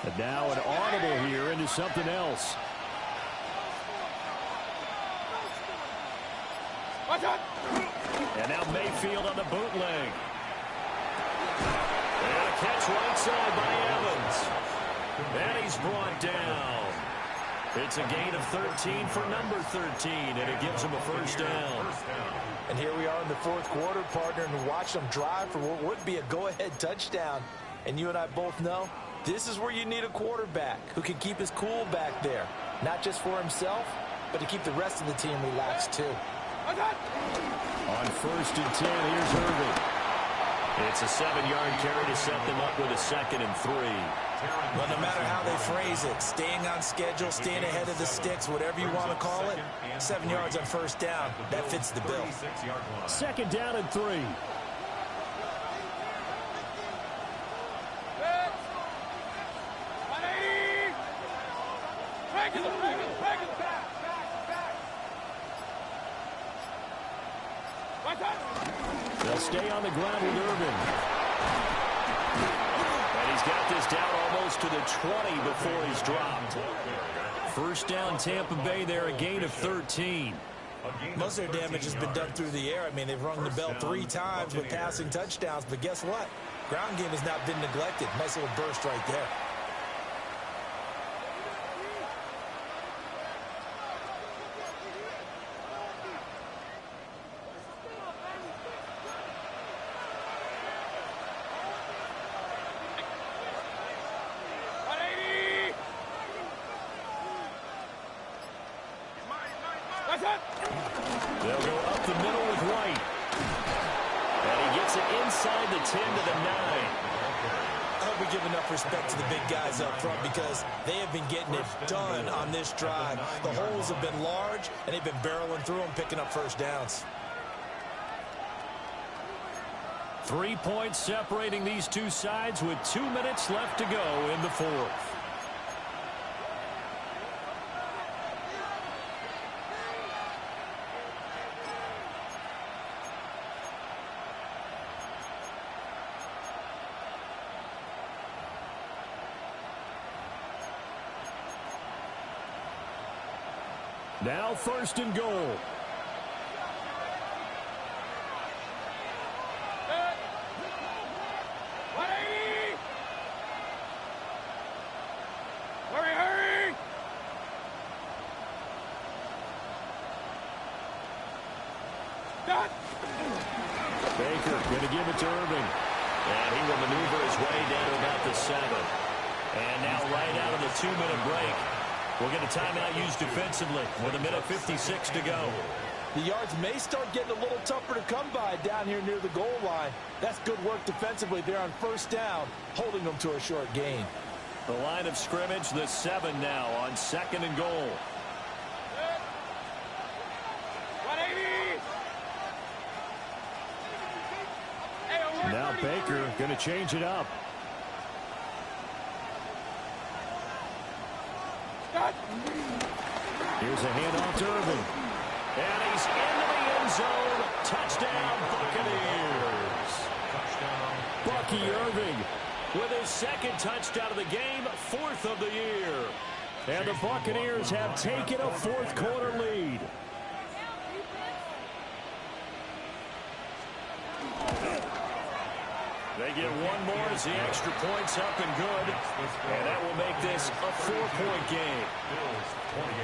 And now an audible here into something else. And now Mayfield on the bootleg. And a catch right side by Evans. And he's brought down. It's a gain of 13 for number 13, and it gives him a 1st down. And here we are in the 4th quarter, partner, and watch them drive for what would be a go-ahead touchdown. And you and I both know this is where you need a quarterback who can keep his cool back there, not just for himself, but to keep the rest of the team relaxed too. On 1st and 10, here's Irving. It's a 7-yard carry to set them up with a 2nd and 3. Well, no matter how they phrase it, staying on schedule, staying ahead of the sticks, whatever you want to call it, 7 yards on 1st down, that fits the bill. 2nd down and 3. They'll stay on the ground with Irvin. And he's got this down almost to the 20 before he's dropped. 1st down Tampa Bay there, a gain of 13. Most of their damage has been done through the air. I mean, they've rung the bell 3 times with passing touchdowns, but guess what? Ground game has not been neglected. Nice little burst right there. They'll go up the middle with White. And he gets it inside the 10 to the 9. I hope we give enough respect to the big guys up front because they have been getting it done on this drive. The holes have been large, and they've been barreling through them, picking up 1st downs. 3 points separating these two sides with 2 minutes left to go in the 4th. Now 1st and goal. Hurry! Baker going to give it to Irving. And he will maneuver his way down to about the 7. And now right out of the 2-minute break, we'll get a timeout used defensively with 1:56 to go. The yards may start getting a little tougher to come by down here near the goal line. That's good work defensively there on 1st down, holding them to a short gain. The line of scrimmage, the 7 now on 2nd and goal. 180! Now Baker going to change it up. Here's a handoff to Irving. And he's into the end zone. Touchdown, Buccaneers. Bucky Irving with his second touchdown of the game, fourth of the year. And the Buccaneers have taken a fourth quarter lead. They get one more as the extra point's up and good. And that will make this a 4-point game. Bills 28.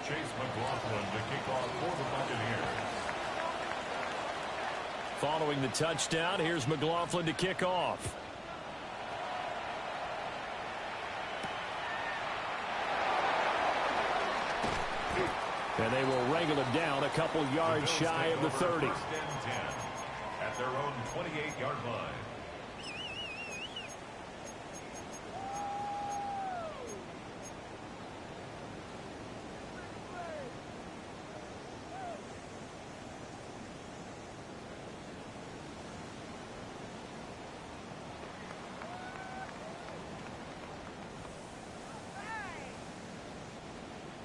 Chase McLaughlin to kick off for the Buccaneers. Following the touchdown, here's McLaughlin to kick off. And they will wrangle him down a couple yards shy of the 30. First and 10 at their own 28-yard line.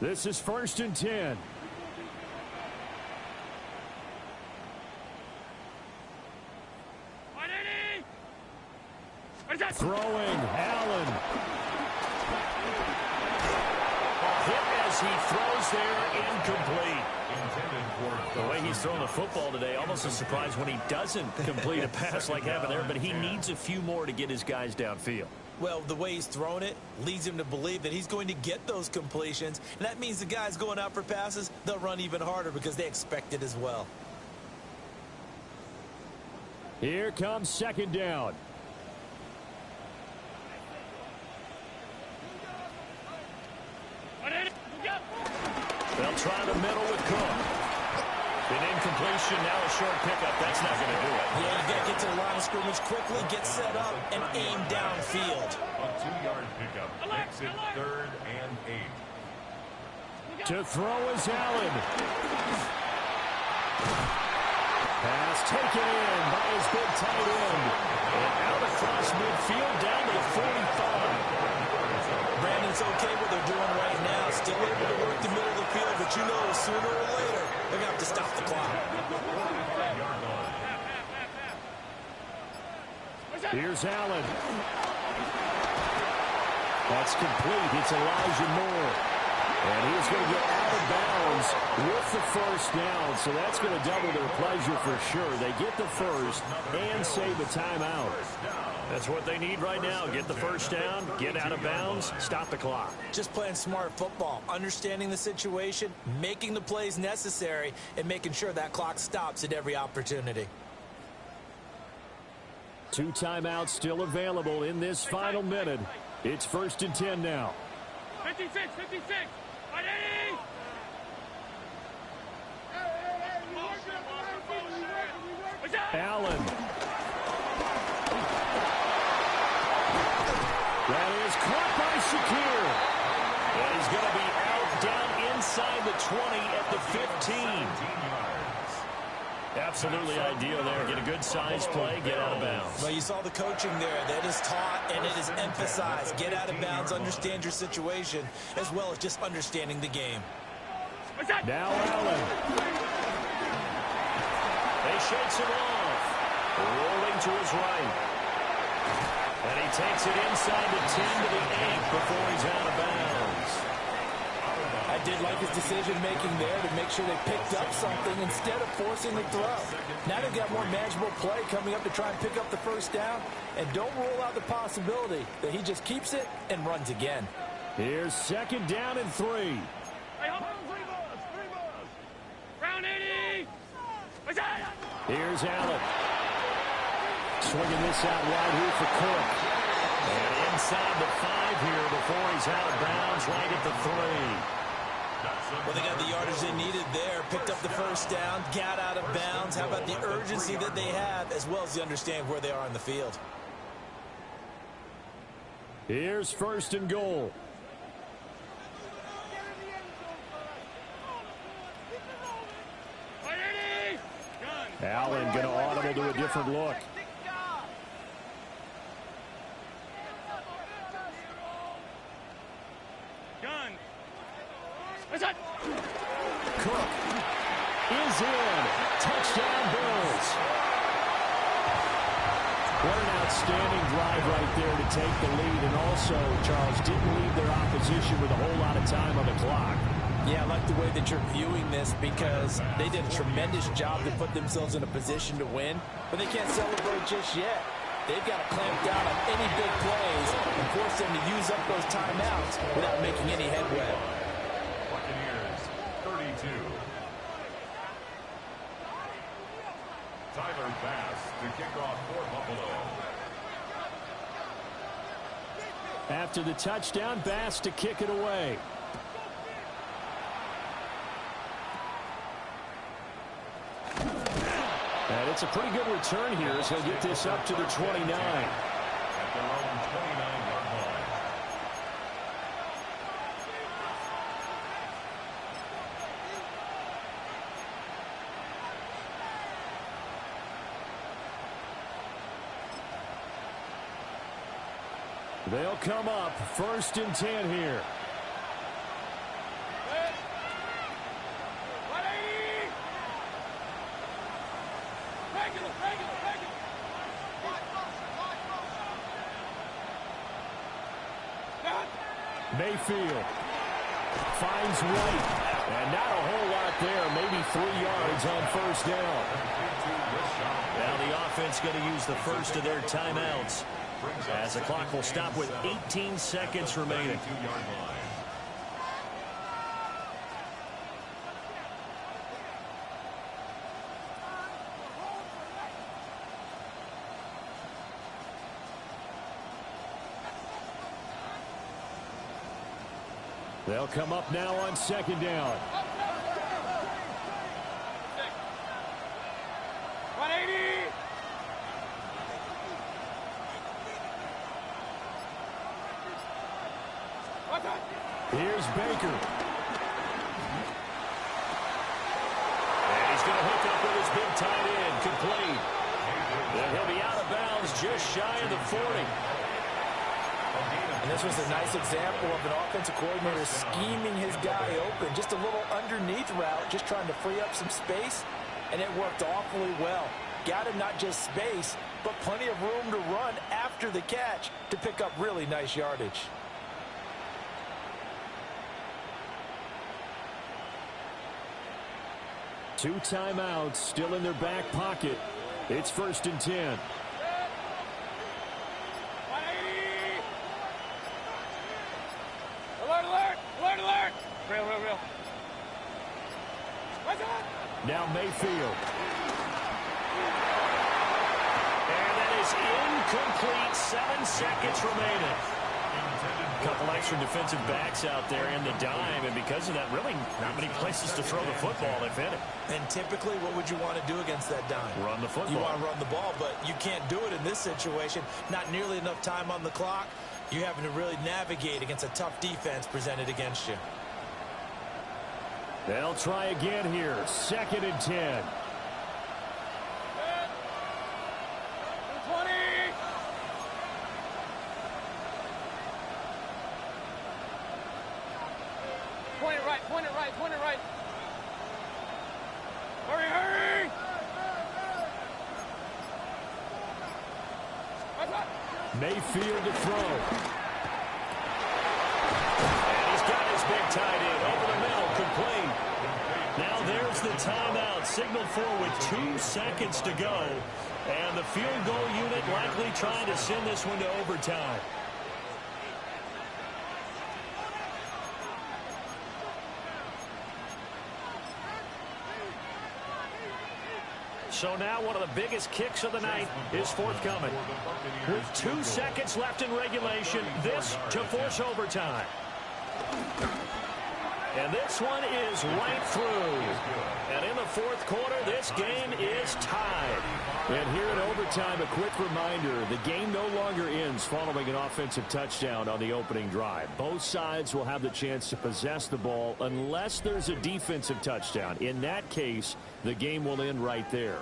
This is first and 10. Throwing, Allen. Hit as he throws there, incomplete. The way he's throwing the football today, almost a surprise when he doesn't complete a pass like happened there, but he needs a few more to get his guys downfield. Well, the way he's thrown it leads him to believe that he's going to get those completions. And that means the guys going out for passes, they'll run even harder because they expect it as well. Here comes second down. They'll try the middle with Cook. An incompletion, now a short pickup. That's not going to do it. Yeah, you got to get to the line of scrimmage quickly, get set up, and aim downfield. A 2-yard pickup makes it 3rd and 8. To throw is Allen. Pass taken in by his big tight end. And out across midfield down to the 45. Brandon, it's okay what they're doing right now. Still able to work the middle of the field, but you know sooner or later they're going to have to stop the clock. Here's Allen. That's complete. It's Elijah Moore. And he's going to get out of bounds with the first down. So that's going to double their pleasure for sure. They get the first and save a timeout. That's what they need right now. Get the first down, get out of bounds, stop the clock. Just playing smart football, understanding the situation, making the plays necessary, and making sure that clock stops at every opportunity. 2 timeouts still available in this final minute. It's first and 10 now. 56, 56. Allen. That is caught by Shakir. And he's going to be out down inside the 20 at the 15. Absolutely ideal there. Get a good size play, get out of bounds. Well, you saw the coaching there. That is taught and it is emphasized. Get out of bounds, understand your situation, as well as just understanding the game. Now Allen. They shakes him off. Rolling to his right. And he takes it inside the 10 to the 8 before he's out of bounds. I did like his decision-making there to make sure they picked up something instead of forcing the throw. Now they've got more manageable play coming up to try and pick up the first down. And don't rule out the possibility that he just keeps it and runs again. Here's second down and 3. Round 80. Here's Allen. Swinging this out wide here for Cook. And inside the 5 here before he's out of bounds right at the 3. Well, they got the yardage they needed there, picked up the first down, got out of bounds. How about the urgency that they have, as well as the understanding where they are on the field? Here's first and goal. Allen going to audible to a different look. is in. Touchdown, Bills. What an outstanding drive right there to take the lead. And also, Charles, didn't leave their opposition with a whole lot of time on the clock. Yeah, I like the way that you're viewing this because they did a tremendous job to put themselves in a position to win, but they can't celebrate just yet. They've got to clamp down on any big plays and force them to use up those timeouts without making any headway. Buccaneers, 32. Tyler Bass to kick off for Buffalo. After the touchdown, Bass to kick it away. And it's a pretty good return here as he'll get this up to the 29. At their own 29-yard line. They'll come up 1st and 10 here. Mayfield finds White, and not a whole lot there, maybe 3 yards on 1st down. Now the offense going to use the first of their timeouts as the clock will stop with 18 seconds remaining. They'll come up now on 2nd down. 180. Here's Baker. And he's going to hook up with his big tight end, complete. And he'll be out of bounds just shy of the 40. And this was a nice example of an offensive coordinator scheming his guy open. Just a little underneath route, just trying to free up some space, and it worked awfully well. Got him not just space, but plenty of room to run after the catch to pick up really nice yardage. Two timeouts still in their back pocket. It's 1st and 10. 180. Alert, alert, alert, alert. Real. What's up? Now Mayfield. And that is incomplete. 7 seconds remaining. A couple extra defensive backs out there in the dime, and because of that, really not many places to throw the football, if any. And typically, what would you want to do against that dime? Run the football. You want to run the ball, but you can't do it in this situation. Not nearly enough time on the clock. You're having to really navigate against a tough defense presented against you. They'll try again here. 2nd and 10. 20. Point it right, point it right, point it right. Hurry! Mayfield to throw. And he's got his big tight end over the middle, complete. Now there's the timeout signaled for with 2 seconds to go. And the field goal unit likely trying to send this one to overtime. So now one of the biggest kicks of the night is forthcoming. With 2 seconds left in regulation, this to force overtime. And this one is right through. And in the 4th quarter, this game is tied. And here in overtime, a quick reminder, the game no longer ends following an offensive touchdown on the opening drive. Both sides will have the chance to possess the ball unless there's a defensive touchdown. In that case, the game will end right there.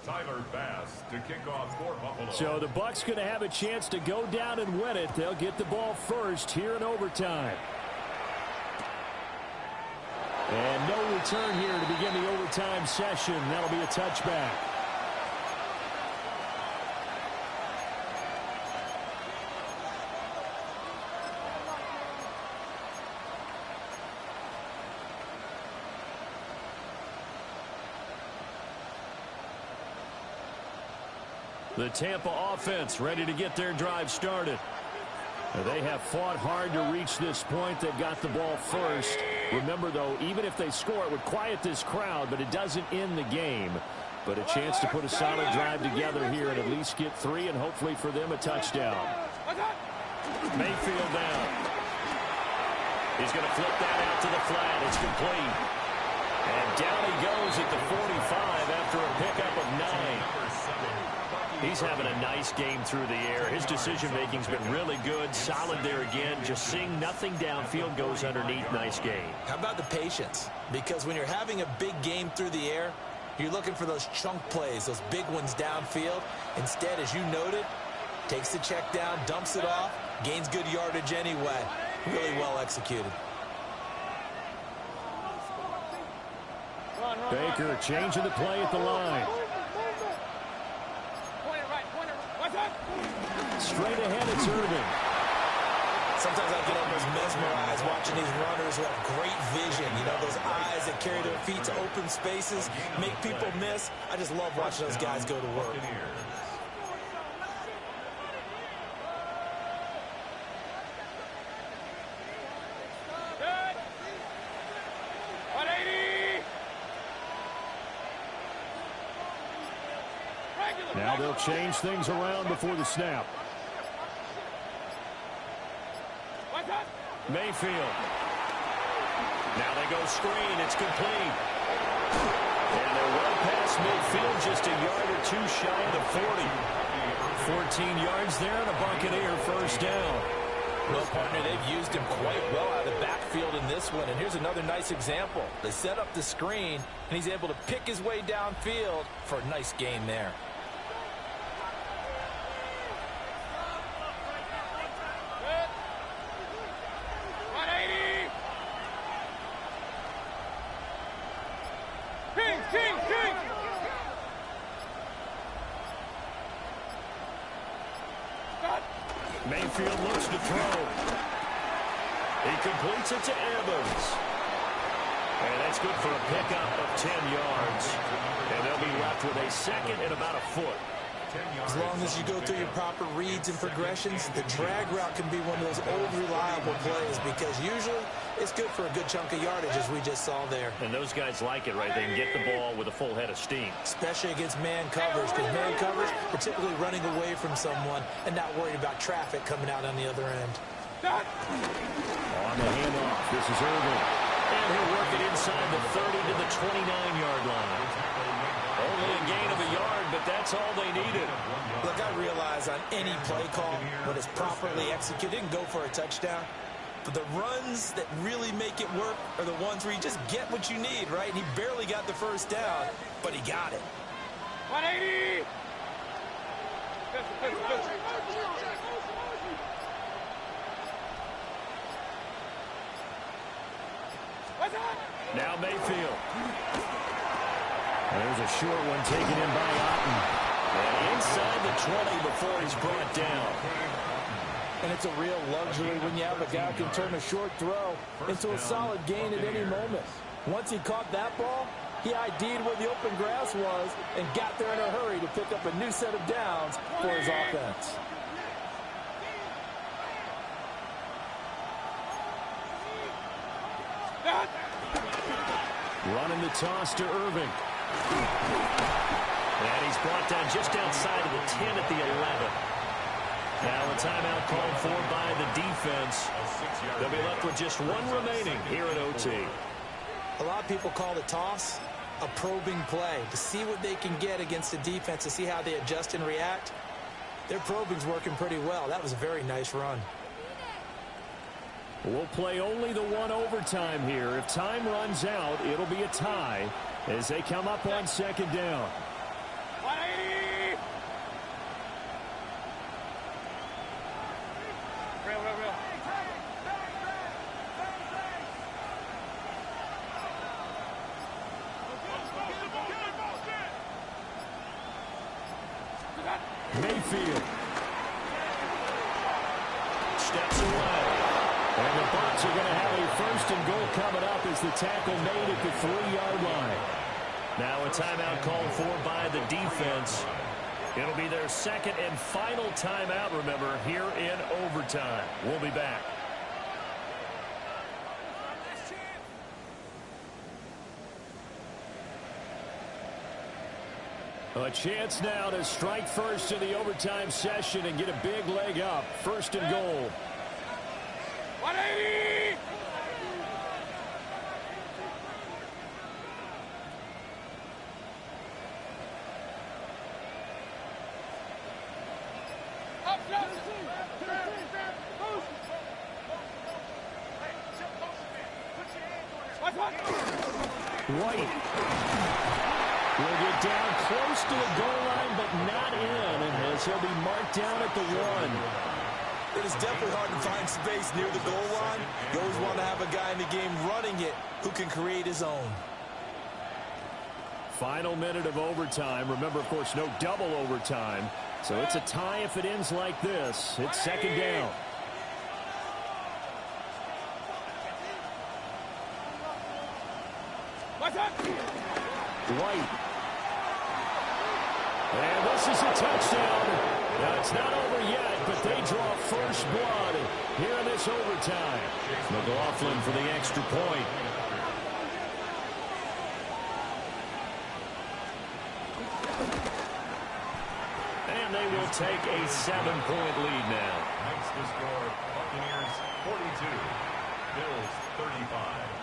Tyler Bass to kick off for Buffalo. So the Bucs going to have a chance to go down and win it. They'll get the ball first here in overtime. And no return here to begin the overtime session. That'll be a touchback. The Tampa offense ready to get their drive started. They have fought hard to reach this point. They've got the ball first. Remember, though, even if they score, it would quiet this crowd, but it doesn't end the game. But a chance to put a solid drive together here and at least get 3 and hopefully for them a touchdown. Mayfield down. He's going to flip that out to the flat. It's complete. And down he goes at the 45 after a pickup of 9. He's having a nice game through the air. His decision-making's been really good. Solid there again. Just seeing nothing downfield, goes underneath. Nice game. How about the patience? Because when you're having a big game through the air, you're looking for those chunk plays, those big ones downfield. Instead, as you noted, takes the check down, dumps it off, gains good yardage anyway. Really well executed. Baker changing the play at the line. Straight ahead, it's Irving. Sometimes I get almost mesmerized watching these runners who have great vision. You know, those eyes that carry their feet to open spaces, make people miss. I just love watching those guys go to work. Now they'll change things around before the snap. Mayfield. Now they go screen. It's complete. And they're well past midfield, just a yard or two shy of the 40. 14 yards there and a Buccaneer first down. Well, partner, they've used him quite well out of the backfield in this one. And here's another nice example. They set up the screen, and he's able to pick his way downfield for a nice gain there. Mayfield looks to throw. He completes it to Evans. And that's good for a pickup of 10 yards. And they'll be left with a second and about a foot. As long as you go through your proper reads and progressions, the drag route can be one of those old reliable plays because usually it's good for a good chunk of yardage, as we just saw there. And those guys like it, right? They can get the ball with a full head of steam. Especially against man coverage, because man coverage, particularly running away from someone and not worried about traffic coming out on the other end. On the handoff, this is Irving. And he'll work it inside the 30 to the 29-yard line. Only a gain of a yard, but that's all they needed. Look, I realize on any play call, when it's properly executed, it can go for a touchdown. But the runs that really make it work are the ones where you just get what you need, right? And he barely got the first down, but he got it. 180! Now Mayfield. There's a short one taken in by Otten. And inside the 20 before he's brought down. And it's a real luxury when you have a guy who can turn a short throw into a solid gain at any moment. Once he caught that ball, he ID'd where the open grass was and got there in a hurry to pick up a new set of downs for his offense. Running the toss to Irving. And he's brought down just outside of the 10 at the 11. Now a timeout called for by the defense. They'll be left with just one remaining here at OT. A lot of people call the toss a probing play to see what they can get against the defense, to see how they adjust and react. Their probing's working pretty well. That was a very nice run. We'll play only the one overtime here. If time runs out, it'll be a tie as they come up on second down. 180! Bills are going to have a first and goal coming up as the tackle made at the 3-yard line. Now a timeout called for by the defense. It'll be their second and final timeout, remember, here in overtime. We'll be back. A chance now to strike first in the overtime session and get a big leg up. First and goal. 180! White will get down close to the goal line, but not in, and as he'll be marked down at the 1. It is definitely hard to find space near the goal line. You always want to have a guy in the game running it who can create his own. Final minute of overtime. Remember, of course, no double overtime. So it's a tie if it ends like this. It's second down. White. And this is a touchdown. Now, it's not over yet, but they draw first blood here in this overtime. McLaughlin for the extra point. And they will take a 7-point lead now. Makes the score Buccaneers 42, Bills 35.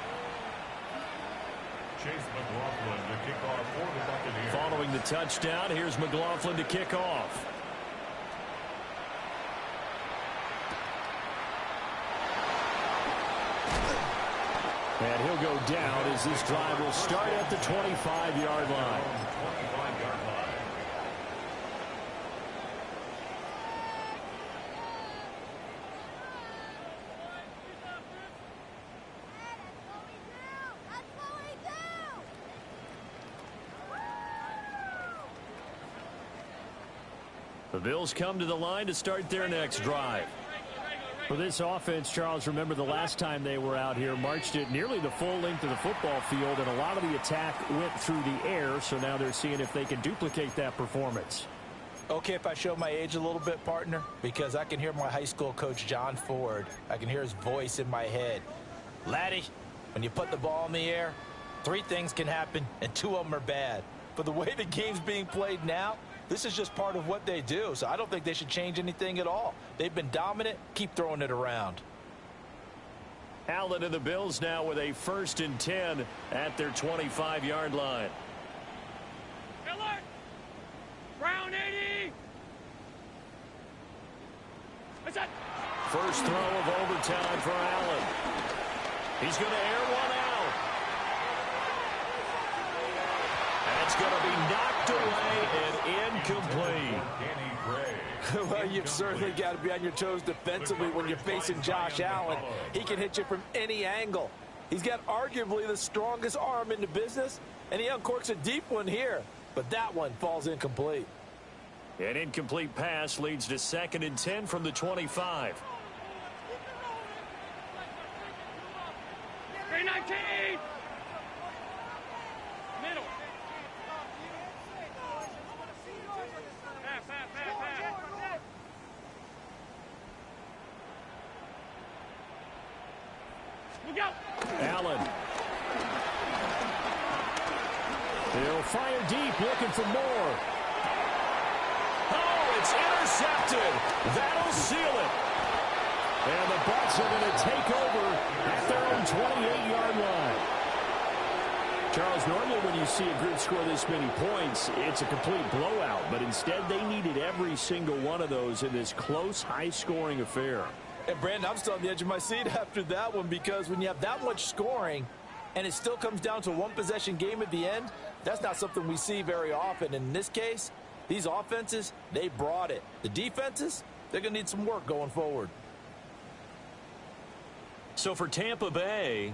Chase McLaughlin to kick off for the Buccaneers. Following the touchdown, here's McLaughlin to kick off. And he'll go down as this drive will start at the 25-yard line. 25-yard line. The Bills come to the line to start their next drive. For this offense, Charles, remember the last time they were out here, marched it nearly the full length of the football field, and a lot of the attack went through the air, so now they're seeing if they can duplicate that performance. Okay, if I show my age a little bit, partner, because I can hear my high school coach, John Ford. I can hear his voice in my head. Laddie, when you put the ball in the air, 3 things can happen, and 2 of them are bad. But the way the game's being played now, this is just part of what they do, so I don't think they should change anything at all. They've been dominant. Keep throwing it around. Allen and the Bills now with a 1st and 10 at their 25-yard line. Alert! Brown 80! What's that? First throw of overtime for Allen. He's going to air one out. That's going to be knocked away and incomplete. Well, you've certainly got to be on your toes defensively when you're facing Josh Allen. He can hit you from any angle. He's got arguably the strongest arm in the business, and he uncorks a deep one here. But that one falls incomplete. An incomplete pass leads to 2nd and 10 from the 25. 319! Middle. Pass. Look out! Allen. They'll fire deep, looking for more. Oh, it's intercepted. That'll seal it. And the Bucs are going to take over at their own 28-yard line. Charles, normally when you see a group score this many points, it's a complete blowout. But instead, they needed every single one of those in this close, high-scoring affair. And, Brandon, I'm still on the edge of my seat after that one, because when you have that much scoring and it still comes down to a one-possession game at the end, that's not something we see very often. In this case, these offenses, they brought it. The defenses, they're going to need some work going forward. So for Tampa Bay,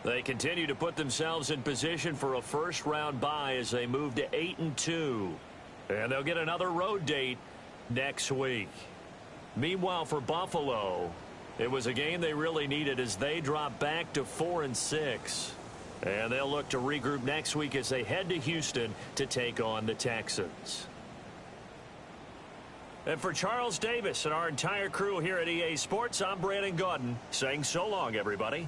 they continue to put themselves in position for a first-round bye as they move to 8-2. And they'll get another road date next week. Meanwhile, for Buffalo, It was a game they really needed as they drop back to 4-6. And they'll look to regroup next week as they head to Houston to take on the Texans. And for Charles Davis and our entire crew here at EA Sports, I'm Brandon Gaudin saying so long, everybody.